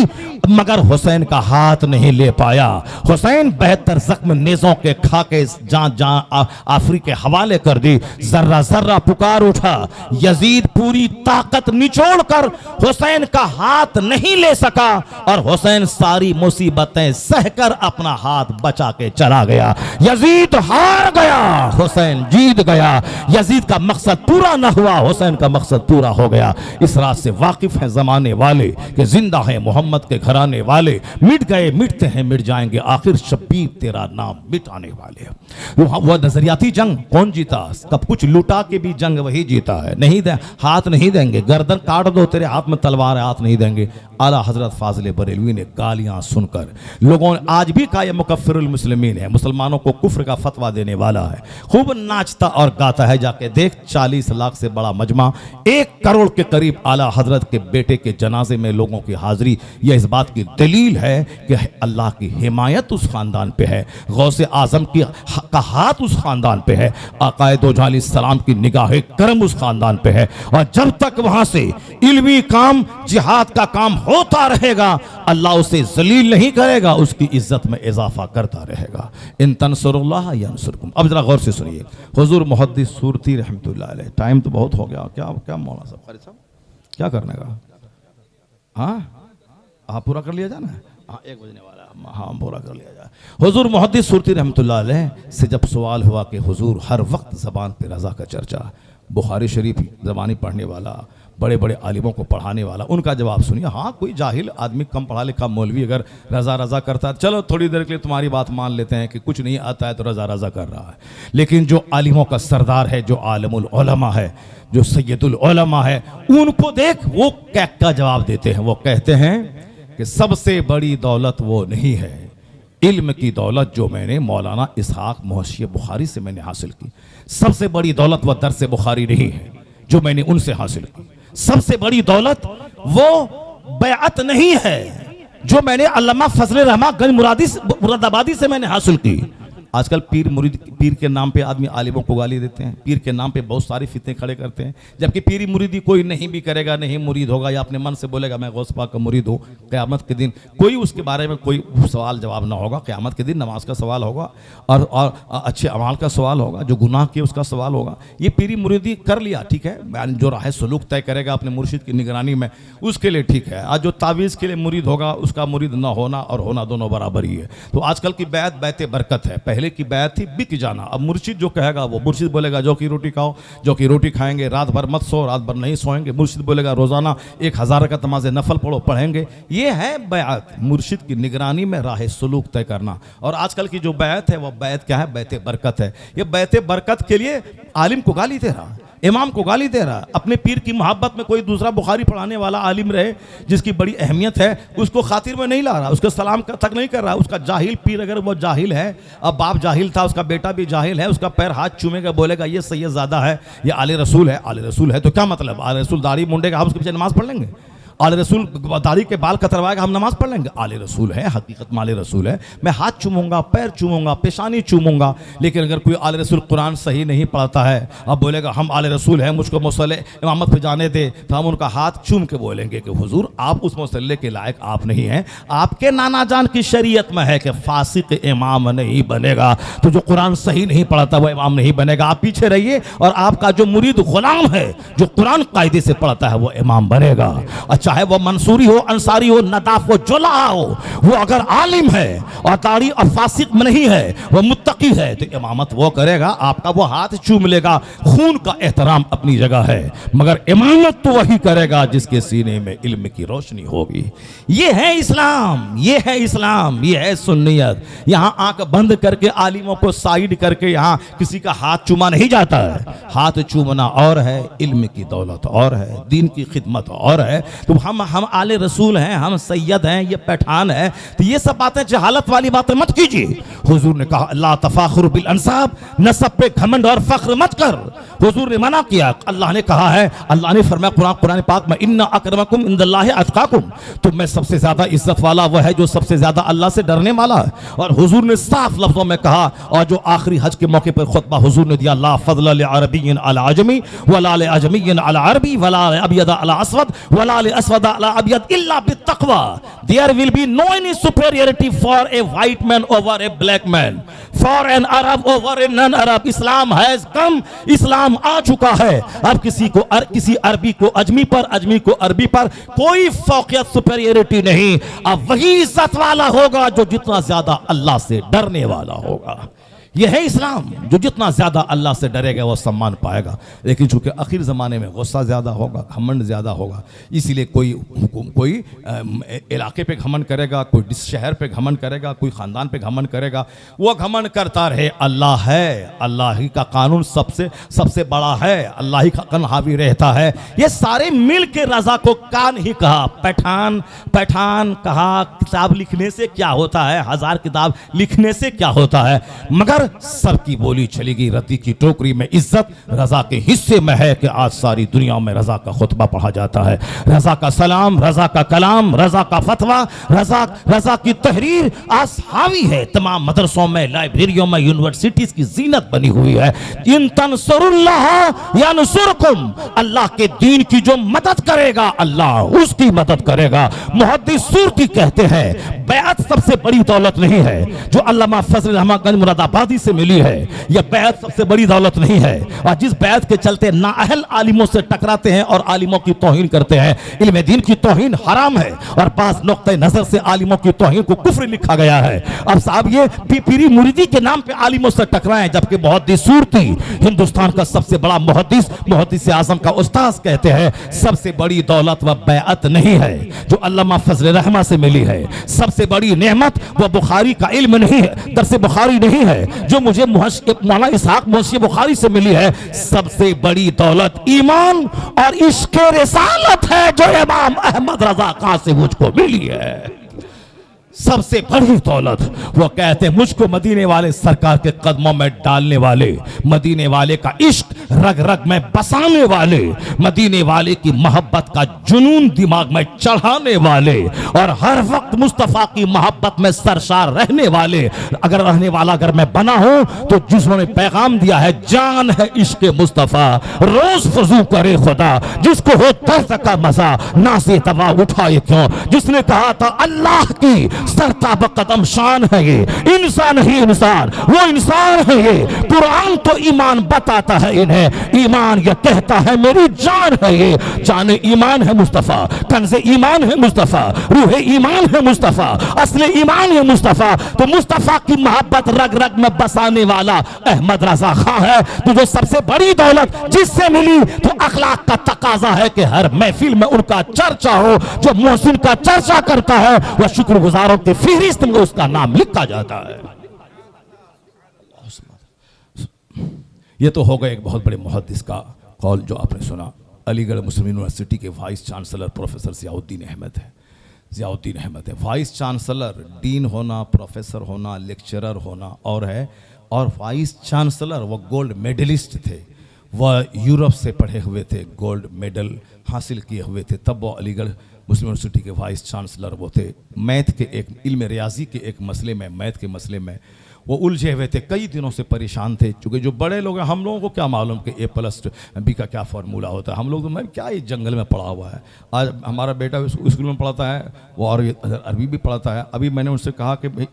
मगर हुसैन का हाथ नहीं ले पाया। हुसैन 72 जख्म नेजों के खा के जहां आफरी के हवाले कर दी। जर्रा जर्रा पुकार उठा, यजीद पूरी ताकत निचोड़ कर हुसैन का हाथ नहीं ले सका, और हुसैन सारी मुसीबतें सहकर अपना हाथ बचा के चला गया। यजीद हार गया, हुसैन जीत गया। यजीद का मकसद पूरा ना हुआ, हुसैन का मकसद पूरा हो गया। इस रात से वाकिफ है जमाने वाले कि जिंदा है मोहम्मद के घराने वाले, मिट गए मिटते हैं मिट जाएंगे, आखिर शब्बीर तेरा नाम मिटाने वाले। वह नजरियाती जंग कौन जीता? कब कुछ लुटा के भी जंग वही जीता है। नहीं दे, हाथ नहीं देंगे, गर्दन काट दो, तेरे हाथ में तलवार है, हाथ नहीं देंगे। आला हजरत फाजिल बरेलवी ने गालियां सुनकर, लोगों ने आज भी कहा यह मुकफ्फिरुल मुस्लिमीन है, मुसलमानों को कुफ्र का फतवा देने वाला है। खूब नाचता और गाता है, जाके देख 40 लाख से बड़ा मजमा, 1 करोड़ के करीब आला हजरत के बेटे के जनाजे में लोगों की हाजिरी। यह इस बात की दलील है कि अल्लाह की हिमायत उस खानदान पे है, गौसे आजम की का हाथ उस खानदान पे है, आकाए दो जहां सलाम की निगाह करम उस खानदान पे है। और जब तक वहां से इल्मी काम, जिहाद का काम होता रहेगा, अल्लाह उसे जलील नहीं करेगा, उसकी इज्जत में इजाफा करता रहेगा। इन तंसुरुल्लाह यंसुरकुम। अब जरा गौर से सुनिए, हुजूर मुहद्दिस सूरती रहमतुल्लाह अलैह, टाइम तो बहुत हो गया, क्या क्या मौलाना साहब, खालिद साहब क्या करने का? हाँ पूरा कर लिया जाए ना, हाँ 1 बजने वाला, हाँ पूरा कर लिया जाए। हुजूर मुहद्दिस सूरती रहमतुल्लाह अलैह से जब सवाल हुआ कि हुजूर हर वक्त ज़बान पे रज़ा का चर्चा, बुखारी शरीफ ज़बानी पढ़ने वाला, बड़े बड़े आलिमों को पढ़ाने वाला, उनका जवाब सुनिए। हाँ कोई जाहिल आदमी, कम पढ़ा लिखा मौलवी अगर रज़ा रज़ा करता है, चलो थोड़ी देर के लिए तुम्हारी बात मान लेते हैं कि कुछ नहीं आता है तो रज़ा रज़ा कर रहा है। लेकिन जो आलिमों का सरदार है, जो आलिमुल उलमा है, जो सैयदुल उलमा है, उनको देख वो क्या जवाब देते हैं। वो कहते हैं कि सबसे बड़ी दौलत वो नहीं है इल्म की दौलत जो मैंने मौलाना इसहाक मुहशी बुखारी से मैंने हासिल की। सबसे बड़ी दौलत वह दर्स बुखारी नहीं है जो मैंने उनसे हासिल की। सबसे बड़ी दौलत वो बैअत नहीं है जो मैंने अल्लामा फजल रहमा गंज मुरादाबादी से मैंने हासिल की। आजकल पीर के नाम पे आदमी आलिमों को गाली देते हैं, पीर के नाम पे बहुत सारी फितने खड़े करते हैं, जबकि पीरी मुरीदी कोई नहीं भी करेगा, नहीं मुरीद होगा, या अपने मन से बोलेगा मैं गौस पाक का मुरीद हूँ, क़यामत के दिन कोई उसके बारे में कोई सवाल जवाब ना होगा। क़यामत के दिन नमाज का सवाल होगा और अच्छे अमाल का सवाल होगा, जो गुनाह किए उसका सवाल होगा। ये पीरी मुरीदी कर लिया, ठीक है, जो राह सलूक तय करेगा अपने मुर्शिद की निगरानी में, उसके लिए ठीक है। आज जो तावीज़ के लिए मुरीद होगा, उसका मुरीद ना होना और होना दोनों बराबर ही है। तो आजकल की बैत बैत बरकत है, पहले की बैत थी बिक जाना। अब मुर्शिद जो कहेगा वो, मुर्शिद बोलेगा जो की रोटी खाओ, जो की रोटी खाएंगे, रात भर मत सो, रात भर नहीं सोएंगे। मुर्शिद बोलेगा रोजाना 1000 का नमाज़ नफल पढ़ो, पढ़ेंगे। ये है बैत, मुर्शिद की निगरानी में राह सलूक तय करना। और आजकल की जो बैत है वो बैत क्या है? बैत बरकत है। ये बैत बरकत के लिए आलिम को गाली दे रहा, इमाम को गाली दे रहा। अपने पीर की मोहब्बत में कोई दूसरा बुखारी पढ़ाने वाला आलिम रहे जिसकी बड़ी अहमियत है, उसको खातिर में नहीं ला रहा, उसके सलाम तक नहीं कर रहा। उसका जाहिल पीर अगर वो जाहिल है, अब बाप जाहिल था, उसका बेटा भी जाहिल है, उसका पैर हाथ चूमेगा, बोलेगा ये सैयदज़ादा है, ये आले रसूल है। आले रसूल है तो क्या मतलब? आले रसूल दाढ़ी मुंडेगा, हम उसके पीछे नमाज पढ़ लेंगे? आले रसूल दाढ़ी के बाल कतरवाएगा, हम नमाज पढ़ लेंगे? आले रसूल है, हकीकत में आले रसूल है। मैं हाथ चूमूंगा, पैर चूमूंगा, पेशानी चूमूंगा। लेकिन अगर कोई आले रसूल कुरान सही नहीं पढ़ता है, अब बोलेगा हम आले रसूल हैं, मुझको मुसल्ले इमामत पे जाने दे, तो हम उनका हाथ चूम के बोलेंगे कि हुजूर आप उस मुसल्ले के लायक आप नहीं हैं। आपके नाना जान की शरीयत में है कि फासिक इमाम नहीं बनेगा, तो जो कुरान सही नहीं पढ़ता वो इमाम नहीं बनेगा। आप पीछे रहिए और आपका जो मुरीद गुलाम है, जो कुरान कायदे से पढ़ता है, वो इमाम बनेगा। चाहे वो मंसूरी हो, अंसारी हो, नदाफ हो, जुलाहा हो, वो अगर आलिम है और दाढ़ी और फासिक में नहीं है, वो मुत्तकी है, तो इमामत वो करेगा, आपका वो हाथ चूम लेगा। खून का एहतराम अपनी जगह है, मगर इमामत तो वही करेगा जिसके सीने में इल्म की रोशनी होगी। ये है इस्लाम, ये है इस्लाम, ये है सुन्नियत। यहाँ आंख बंद करके आलिमों को साइड करके यहाँ किसी का हाथ चूमा नहीं जाता है। हाथ चूमना और है, इल्म की दौलत और है, दीन की खिदमत और है। तो हम आले रसूल हैं, हम सैयद हैं, ये पठान है, तो ये सब बातें जहालत वाली बातें मत कीजिए। हुजूर ने कहा ला तफाखुर बिल अंसाब, नसब पे घमंड और फख्र मत कर। हुजूर ने मना किया। अल्लाह ने कहा है, अल्लाह ने फरमाया कुरान पाक में, इन्ना अकरमकुम इंदल्लाहि अतकाकुम, तुम में सबसे ज्यादा इज्जत वाला वह है जो सबसे ज्यादा अल्लाह से डरने वाला है। और हुजूर ने साफ लफ्जों में कहा, और जो आखिरी हज के मौके पर खुतबा हुजूर ने दिया, ला फज़ल लिअरबिय्यिन अला अजमी वला लिअजमिय्यिन अला अरबी वला लिअबयद अला अस्वद वला लिअस्वद अला अबयद इल्ला बित्तक़वा, there will be no any superiority for a white man over a black man, for an Arab over a non Arab. Islam has come, Islam आ चुका है। अब किसी अरबी को अजमी पर, अजमी को अरबी पर कोई फौकियत सुपीरियरिटी नहीं। अब वही इज्जत वाला होगा जो जितना ज्यादा अल्लाह से डरने वाला होगा। यह है इस्लाम, जो जितना ज्यादा अल्लाह से डरेगा वो सम्मान पाएगा। लेकिन चूंकि आखिर ज़माने में गुस्सा ज़्यादा होगा, घमंड ज़्यादा होगा, इसीलिए कोई इलाके पे घमंड करेगा, कोई शहर पे घमंड करेगा, कोई ख़ानदान पे घमंड करेगा, वो घमंड करता रहे। अल्लाह है, अल्लाह ही का कानून सबसे बड़ा है, अल्लाह ही का कानून हावी रहता है। ये सारे मिल के रजा को कान ही कहा, पैठान कहा, किताब लिखने से क्या होता है, 1000 किताब लिखने से क्या होता है, मगर सबकी बोली चलेगी रद्दी की टोकरी में। इज्जत रजा के हिस्से में है कि आज सारी दुनिया में रजा का खुतबा पढ़ा जाता है, रजा का सलाम, रजा का कलाम, रजा का फतवा, रजा की तहरीर आज हावी है। तमाम मदरसों में, लाइब्रेरियों में, यूनिवर्सिटीज की जीनत बनी हुई है। इन तंसुरुल्लाह यंसुरकुम, अल्लाह के दीन की जो मदद करेगा अल्लाह उसकी मदद करेगा। मुहद्दिस सूरती कहते हैं बैअत सबसे बड़ी दौलत नहीं है जो अल्लामा फजल रहमान गंज मुरादाबादी से मिली है। यह बैअत सबसे बड़ी दौलत नहीं है। और जिस बैअत के चलते नाअहल आलिमों से टकराते हैं और आलिमों की तौहीन करते हैं, इल्म दीन की तौहीन हराम है और बाज़ नुक्ते नजर से आलिमों की तौहीन को कुफ्र लिखा गया है। अब साहब ये पीरी मुरीदी के नाम पे आलिमों से टकराएं, जबकि मुहद्दिस सूरती हिंदुस्तान का सबसे बड़ा मुहद्दिस आजम का उस्ताद कहते हैं सबसे बड़ी दौलत वह बैअत नहीं है जो अल्लामा फजल रहमान से मिली है। सबसे बड़ी नेमत वह बुखारी का इल्म नहीं है, दरस बुखारी नहीं है जो मुझे मौलाना इसहाक मुंशी बुखारी से मिली है। सबसे बड़ी दौलत ईमान और इश्क़ रिसालत है जो इमाम अहमद रजा खां से मुझको मिली है। सबसे बड़ी दौलत वो कहते हैं मुझको मदीने वाले सरकार के कदमों में डालने वाले, मदीने वाले का इश्क रग रग में बसाने वाले, मदीने वाले की मोहब्बत का जुनून दिमाग में चढ़ाने वाले और हर वक्त मुस्तफ़ा की मोहब्बत में सरशार रहने वाले अगर मैं बना हूं तो जिसने पैगाम दिया है जान है इश्क मुस्तफ़ा, रोज फजू करे खुदा, जिसको हो दर्द का मजा ना से तवा उठाए क्यों, जिसने कहा था अल्लाह की सरताब कदम शान है ये, इंसान ही इंसान, वो इंसान है ये। कुरान तो ईमान बताता है इन्हें, ईमान ये कहता है मेरी जान है ये। जान ईमान है मुस्तफ़ा, कंज़े ईमान है मुस्तफ़ा, रूह ईमान है मुस्तफ़ा, असले ईमान है मुस्तफ़ा। तो मुस्तफ़ा की मोहब्बत रग रग में बसाने वाला अहमद रजा खां है। तो जो सबसे बड़ी दौलत जिससे मिली तो अखलाक का तकाजा है कि हर महफिल में उनका चर्चा हो। जो मोहसिन का चर्चा करता है वह शुक्रगुजारों की फहरिस्त में उसका नाम लिखा जाता है। यह तो होगा एक बहुत बड़े मुहद्दिस का कौल जो आपने सुना। अलीगढ़ मुस्लिम यूनिवर्सिटी के vice chancellor professor Ziauddin Ahmad है। ज़ियाउद्दीन अहमद है वाइस चांसलर, डीन होना, प्रोफेसर होना, लेक्चरर होना और है, और वाइस चांसलर वो गोल्ड मेडलिस्ट थे। वह यूरोप से पढ़े हुए थे, गोल्ड मेडल हासिल किए हुए थे। तब वो अलीगढ़ मुस्लिम यूनिवर्सिटी के वाइस चांसलर वो थे। मैथ के एक इल्म रियाजी के एक मसले में, मैथ के मसले में वो उलझे हुए थे, कई दिनों से परेशान थे। चूँकि जो बड़े लोग हैं हम लोगों को क्या मालूम कि A+B का क्या फार्मूला होता है। हम लोग तो मैं क्या इस जंगल में पढ़ा हुआ है। आज हमारा बेटा स्कूल में पढ़ाता है, वो और अरबी भी पढ़ाता है। अभी मैंने उनसे कहा कि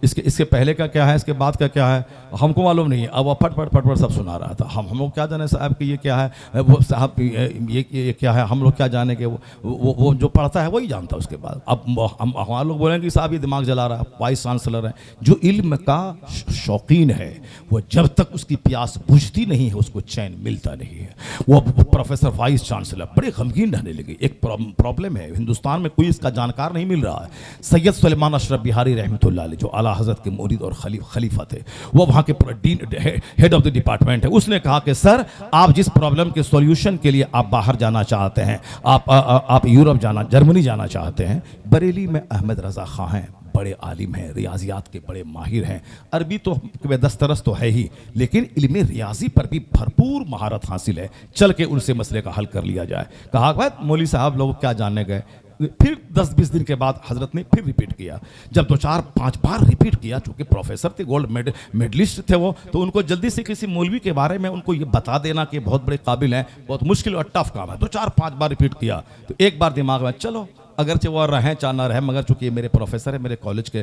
इसके पहले का क्या है, इसके बाद का क्या है, हमको मालूम नहीं है। अब वो फट सब सुना रहा था। हम लोग क्या जाने साहब कि ये क्या है, वो साहब ये क्या है, हम लोग क्या जाने के वो जो पढ़ता है वही जानता है। उसके बाद अब हमारे लोग बोलेंगे साहब ये दिमाग जला रहा है। वाइस चांसलर है जो इल्म का शौकीन है, वो जब तक उसकी प्यास बुझती नहीं है उसको चैन मिलता नहीं है। वो प्रोफेसर वाइस चांसलर बड़े गमगीन रहने लगे। एक प्रॉब्लम है हिंदुस्तान में, कोई इसका जानकार नहीं मिल रहा है। सैयद सुलेमान अशरफ बिहारी रहमतुल्लाह अलैह जो आला हज़रत के मुरीद और खलीफा थे, वो वहाँ के हेड ऑफ द डिपार्टमेंट है। उसने कहा कि सर आप जिस प्रॉब्लम के सॉल्यूशन के लिए आप बाहर जाना चाहते हैं, आप यूरोप जाना, जर्मनी जाना चाहते हैं, बरेली में अहमद रजा खां हैं, बड़े आलिम हैं, रियाजियात के बड़े माहिर हैं। अरबी तो दस्तरस तो है ही, लेकिन इल्म रियाजी पर भी भरपूर महारत हासिल है। चल के उनसे मसले का हल कर लिया जाए। कहा भाई मौलवी साहब लोग क्या जानने गए। फिर 10-20 दिन के बाद हजरत ने फिर रिपीट किया। जब 2-4-5 बार रिपीट किया, चूंकि प्रोफेसर थे, गोल्ड मेडलिस्ट थे वो, तो उनको जल्दी से किसी मौलवी के बारे में उनको ये बता देना कि बहुत बड़े काबिल हैं, बहुत मुश्किल और टफ काम है। 2-4-5 बार रिपीट किया तो एक बार दिमाग में चलो अगरचे वो रहें चाहे ना रहें, मगर चूंकि ये मेरे प्रोफेसर है, मेरे कॉलेज के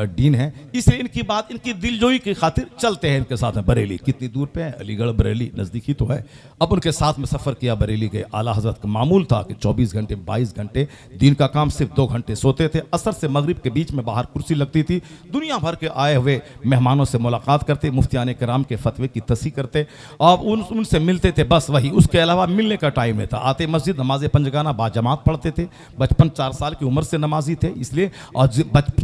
डीन हैं, इसलिए इनकी बात, इनकी दिलजोई की खातिर चलते हैं इनके साथ में। बरेली कितनी दूर पे है, अलीगढ़ बरेली नज़दीक ही तो है। अब उनके साथ में सफ़र किया बरेली के। आला हज़रत का मामूल था कि 24 घंटे 22 घंटे दिन का काम, सिर्फ 2 घंटे सोते थे। असर से मगरिब के बीच में बाहर कुर्सी लगती थी, दुनिया भर के आए हुए मेहमानों से मुलाकात करते, मुफ्तियान कराम के फतवे की तस्हीह करते और उनसे मिलते थे, बस वही। उसके अलावा मिलने का टाइम नहीं था। आते मस्जिद, नमाज पंजगाना बाजमात पढ़ते थे। बचपन 4 साल की उम्र से नमाजी थे, इसलिए और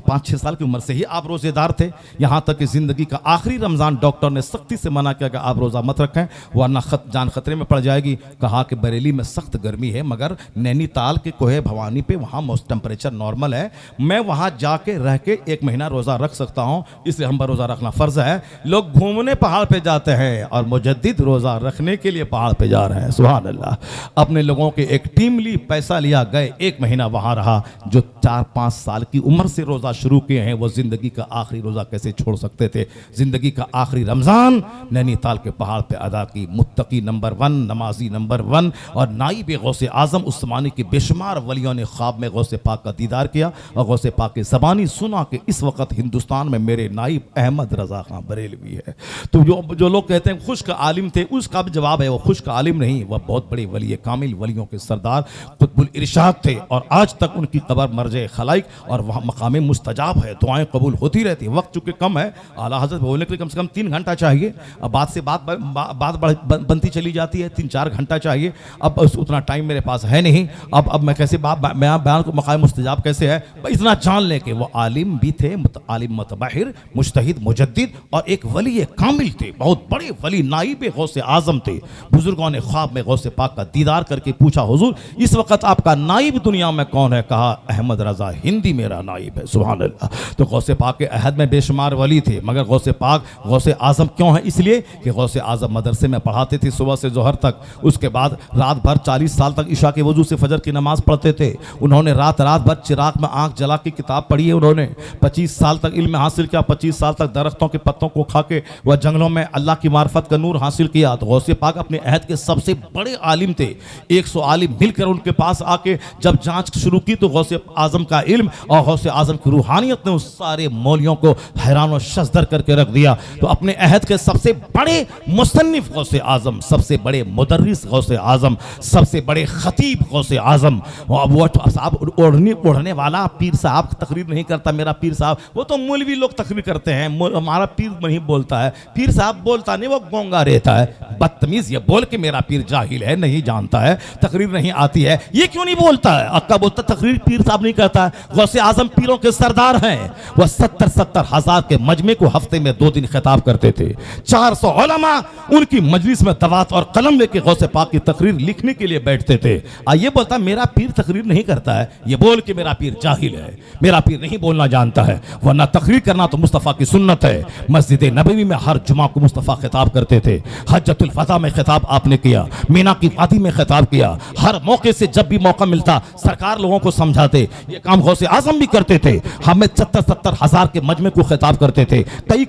5-6 साल की उम्र से ही आप रोजेदार थे। यहां तक कि जिंदगी का आखिरी रमजान डॉक्टर ने सख्ती से मना किया कि आप रोजा मत रखें वरना जान खतरे में पड़ जाएगी। कहा कि बरेली में सख्त गर्मी है, मगर नैनीताल के कोहे भवानी पे वहां टेम्परेचर नॉर्मल है, मैं वहां जाके रह के 1 महीना रोजा रख सकता हूं, इसलिए हम पर रोजा रखना फर्ज है। लोग घूमने पहाड़ पे जाते हैं और मुजद्दिद रोजा रखने के लिए पहाड़ पे जा रहे हैं। सुभान अल्लाह। अपने लोगों की एक टीम ली, पैसा लिया, गए, 1 महीना वहां रहा। जो 4-5 साल की उम्र से रोजा शुरू किए हैं वो जिंदगी का आखिरी रोजा कैसे छोड़ सकते थे। जिंदगी का आखिरी रमजान नैनीताल के पहाड़ पे अदा की। मुत्तकी नंबर 1, नमाजी नंबर 1 और नाइब गौसे आजम उस्मानी की बेशुमार वलियों ने ख्वाब में गौसे पाक का दीदार किया और गौसे पाक की ज़बानी सुना कि इस वक्त हिंदुस्तान में मेरे नाइब अहमद रजा खां बरेलवी है। तो जो लोग कहते हैं खुश्क आलिम थे, उसका भी जवाब है वो खुश्क आलिम नहीं, वह बहुत बड़े वली कामिल, वलियों के सरदार कुतुबुल इरशाद थे और आज तक उनकी कब्र मर्जे खलाइक और वहाँ मकाम मुस्तजाब है, दुआएं कबूल होती रहती। वक्त चूँकि कम है, आला हज़रत बोलने के लिए कम से कम 3 घंटा चाहिए। अब बात से बात बनती चली जाती है, 3-4 घंटा चाहिए। अब उतना टाइम मेरे पास है नहीं। अब मैं कैसे बयान को मकाम मुस्तजाब कैसे है, इतना जान लें कि वो आलिम भी थे, आलिम मतबाहिर, मुज्तहिद, मुजद्दिद और एक वली कामिल थे, बहुत बड़े वली, नाइब गौसे आजम थे। बुजुर्गों ने ख्वाब में गौसे पाक का दीदार करके पूछा, हुजूर इस वक्त आपका नाइब दुनिया में कौन है? कहा अहमद रजा हिंदी मेरा नाइब है। सुभान अल्लाह। तो गौसे पाक के अहद में बेशुमार वली थे, मगर गौसे पाक गौसे आजम क्यों है? इसलिए कि गौसे आजम मदरसे में पढ़ाते थे सुबह से जोहर तक, उसके बाद रात भर 40 साल तक इशा के वजू से फजर की नमाज पढ़ते थे। उन्होंने रात भर चिराग में आंख जला के किताब पढ़ी है। उन्होंने 25 साल तक इल्म हासिल किया, 25 साल तक दरख्तों के पत्तों को खा के वह जंगलों में अल्लाह की मार्फत का नूर हासिल किया। तो गौसे पाक अपने अहद के सबसे बड़े आलिम थे। 100 आलिम मिलकर उनके पास आके जब जांच शुरू की तो गौसे आजम का इल्म और गौसे आजम की रूहानियत ने उस सारे मौलियों को हैरान और शज़दर करके रख दिया। तो अपने अहद के सबसे बड़े मुसन्निफ गौसे आजम, सबसे बड़े मुदर्रिस गौसे आजम, सबसे बड़े खतीब गौसे आजम, वो साहब ओढ़ने वाला पीर साहब तकरीर नहीं करता, मेरा पीर साहब, वो तो मौलवी लोग तकरीर करते हैं, हमारा पीर नहीं बोलता है। पीर साहब बोलता नहीं, वो गोंगा रहता है। बदतमीज ये बोल के मेरा पीर जाहिल है, नहीं जानता है, तकरीर नहीं आती है, ये क्यों नहीं बोलता है? अक्का बोलता तकरीर पीर साहब नहीं करता है। गौसे आजम पीरों के सरदार हैं। वह 70-70 हजार के मजमे को हफ्ते में 2 दिन खिताब करते थे। 400 उलमा उनकी मजलिस में दवात और कलम लेके गौसे पाक की तकरीर लिखने के लिए बैठते थे। ये बोलता मेरा पीर तकरीर नहीं करता है, ये बोल के मेरा पीर जाहिल है, मेरा पीर नहीं बोलना जानता है, वरना तकरीर करना तो मुस्तफ़ा की सुन्नत है। मस्जिद नबवी में हर जुमा को मुस्तफ़ा खिताब करते थे। हज्जतुल फता में खिताब आपने किया, मीना की वादी में खिताब किया। हर मौके से जब भी मौका मिलता सरकार लोगों को समझाते। ये काम गौसे आजम भी करते थे। हमें 70-70 हजार के मजमे को खिताब करते थे।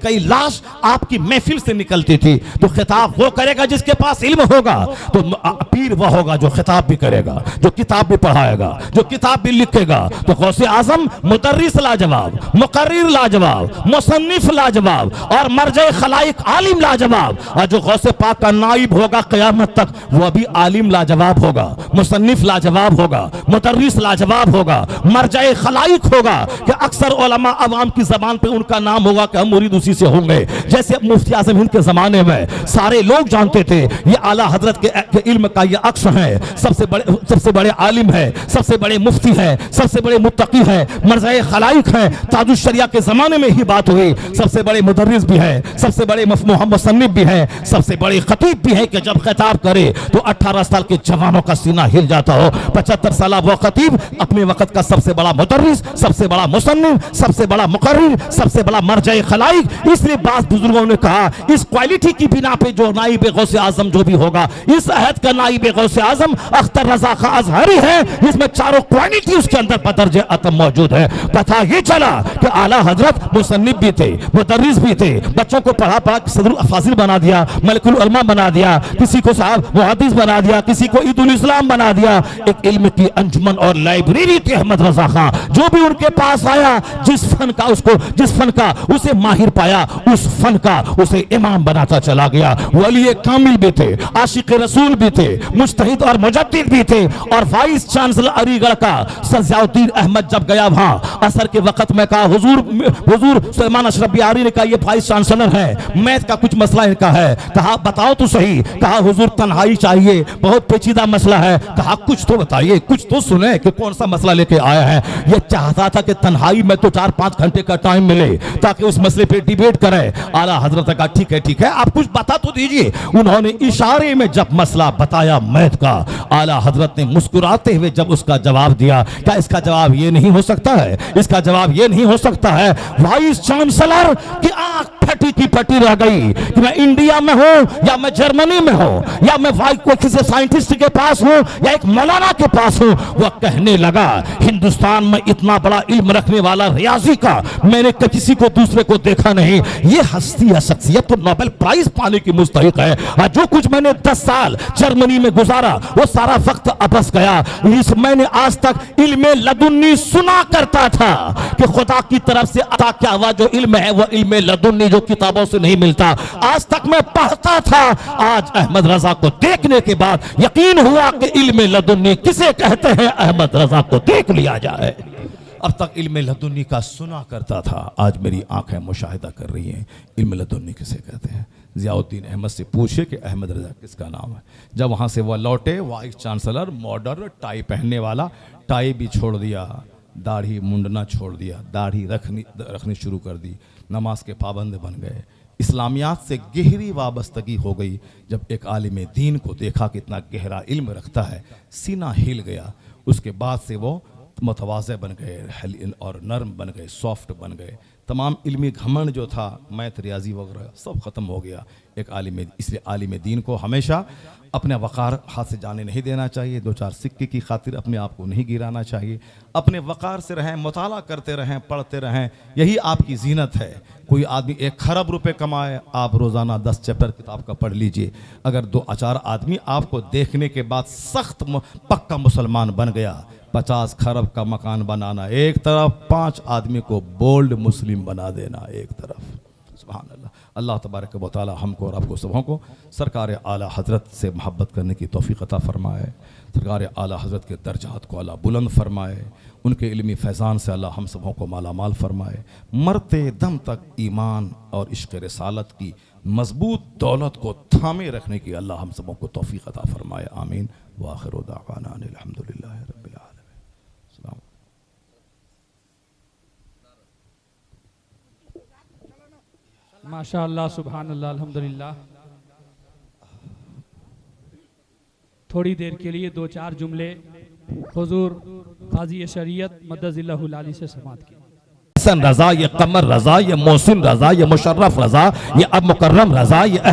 कई लाश आपकी महफिल से निकलती थी। तो खिताब वो करेगा जिसके पास इल्म होगा, तो पीर वह होगा जो खिताब भी करेगा, जो किताब भी पढ़ाएगा, जो किताब भी लिखेगा। तो गौसे आजम मुदर्रिस लाजवाब, मुकर्रिर लाजवाब, मुसन्निफ लाजवाब और मर्जे खलाइक आलिम लाजवाब। और जो गौसे पाक का नाइब होगा क़यामत तक वह भी आलिम लाजवाब होगा, मुसन्निफ लाजवाब होगा, मुदर्रिस लाजवाब होगा, मर्जे खलाइक होगा। कि अक्सर उलमा अवाम की जबान पे उनका नाम होगा कि हम मुरीद उसी से होंगे। जैसे मुफ्ती आज़म हिंद के जमाने में सारे लोग जानते थे ये आला हजरत के इल्म का ये अक्स है, सबसे बड़े आलिम है, सबसे बड़े मुफ्ती है, सबसे बड़े मुत्तकी है, मर्ज़े खलाइक है। ताजुश शरिया के जमाने में ही बात हुई, सबसे बड़े मुदर्रिस भी है, सबसे बड़े मुसन्निफ भी है, सबसे बड़े खतीब भी है कि जब खिताब करे तो 18 साल के जवानों का सीना हिल जाता हो। 75 साल वो खतीब खतीब, अपने वक्त का सबसे बड़ा मुदर्रिस, सबसे बड़ा मुसन्निफ, सबसे बड़ा मुकर्रिर, सबसे बड़ा मरजाए खलाइक। इसलिए बात बुजुर्गों ने कहा इस क्वालिटी की बिना पे जो नाइब गौसे आजम जो भी होगा, इस अहद का नाइब गौसे आजम अख्तर रजा खा अजहरी है। इसमें चारों क्वालिटी उसके अंदर बदर्जे अतम मौजूद है। पता ये चला कि आला हजरत मुसन्निफ भी थे, मुदर्रिस भी थे, बच्चों को पढ़ा पढ़ा सदरुल फाजिल बना दिया, मलकुल उलमा बना दिया, किसी को साहब मुहद्दिस बना दिया, किसी को ईदुल इस्लाम बना दिया। एक इल्म की अंजुमन और लाइब्रेरी थी अहमद रजा खां। जो भी उनके पास आया, जिस फन का उसे माहिर पाया, उस फन का उसे इमाम बनाता चला गया। वली कामिल भी थे, आशिक रसूल भी थे, मुज्तहिद और मुजद्दिद भी थे। और वाइस चांसलर अलीगढ़ का सर ज़ियाउद्दीन अहमद जब गया वहां असर के वक्त में कहा हुजूर सुलेमान अशरफ बिहारी ने कहा ये वाइस चांसलर है, मैथ का कुछ मसला इनका है। कहा बताओ तो सही। कहा हुजूर तन्हाई चाहिए, बहुत पेचीदा मसला है। कहा कुछ तो बताइए, कुछ तो सुने कि कौन सा मसला लेके आया है। ये चाहता था कि तन्हाई में तो 4-5 घंटे का टाइम मिले ताकि उस मसले पे डिबेट करें। आला हजरत का ठीक है आप कुछ बता तो दीजिए। उन्होंने इशारे में जब मसला बताया मैथ का, आला हजरत ने मुस्कुराते हुए जब उसका जवाब दिया, क्या इसका जवाब ये नहीं हो सकता है, इसका जवाब ये नहीं हो सकता है। वाइस चांसलर की आंख फटी की फटी रह गई कि मैं इंडिया में हूं या मैं जर्मनी में हूं या मैं किसी साइंटिस्ट के पास हूं या एक मौलाना के पास हूं। वह कहने लगा हिंदुस्तान में इतना बड़ा इल्म रखने वाला रियाजी का मैंने किसी को दूसरे को देखा नहीं। ये हस्ती या शख्सियत तो नोबेल प्राइज पाने की मुस्तहिक है। जो कुछ मैंने 10 साल जर्मनी में गुजारा वो सारा वक्त अबस गया। मैंने आज तक इल्म लदुन्नी सुना करता था कि खुदा की तरफ से अता क्या हुआ। जो इल्म है वो इल्म लदुन्नी जो किताबों से नहीं मिलता, आज तक मैं पढ़ता था। आज अहमद रजा को देखने के बाद यकीन हुआ कि इल्म लदुन्नी किसे कहते हैं। अहमद रजा को देख लिया जाए। अब तक इल्म लदुन्नी का सुना करता था, आज मेरी आंखें मुशाहिदा कर रही हैं इल्म लदुन्नी किसे कहते हैं। ज़ियाउद्दीन अहमद से पूछे कि अहमद रजा किसका नाम है। जब वहाँ से वह लौटे, वाइस चांसलर मॉडर्न टाई पहनने वाला, टाई भी छोड़ दिया, दाढ़ी मुंडना छोड़ दिया, दाढ़ी रखनी शुरू कर दी, नमाज के पाबंद बन गए, इस्लामियात से गहरी वाबस्तगी हो गई। जब एक आलिम दीन को देखा कि इतना गहरा इल्म रखता है, सीना हिल गया। उसके बाद से वो मुतवाज़े बन गए और नरम बन गए, सॉफ्ट बन गए। तमाम इल्मी घमंड जो था, मैथ रियाजी वगैरह सब ख़त्म हो गया एक आलिम। इसलिए आलिम दीन को हमेशा अपने वक़ार हाथ से जाने नहीं देना चाहिए। 2-4 सिक्के की खातिर अपने आप को नहीं गिराना चाहिए। अपने वक़ार से रहें, मुताला करते रहें, पढ़ते रहें, यही आपकी जीनत है। कोई आदमी 1 खरब रुपए कमाए, आप रोज़ाना 10 चैप्टर किताब का पढ़ लीजिए। अगर 2-4 आदमी आपको देखने के बाद सख्त पक्का मुसलमान बन गया, 50 खरब का मकान बनाना एक तरफ, 5 आदमी को बोल्ड मुस्लिम बना देना एक तरफ। सुभान अल्लाह। अल्लाह तबारक व तआला हमको और आपको सबों को सरकार आला हज़रत से मोहब्बत करने की तौफ़ीक़ अता फ़रमाए। सरकार आला हज़रत के दर्जात को अल्लाह बुलंद फ़रमाए। उनके इल्मी फैज़ान से अल्लाह हम सबों को माला माल फ़रमाए। मरते दम तक ईमान और इश्क़ रिसालत की मज़बूत दौलत को थामे रखने की अल्लाह हम सबों को तौफ़ीक़ अता फ़रमाए। आमीन। व आखिरु दावाना अनिल हम्दुलिल्लाहि रब्बिल आलमीन। माशाअल्लाह, सुभान अल्लाह, अल्हम्दुलिल्लाह। थोड़ी देर के लिए 2-4 जुमले हुजूर काजी शरीयत मद्दज़िल्लाहुल आली से समाअत की। हसन रजा, ये कमर रजा, ये मोहसिन रजा, ये मुशर्रफ रजा, ये अब मुकर्रम रजा, ये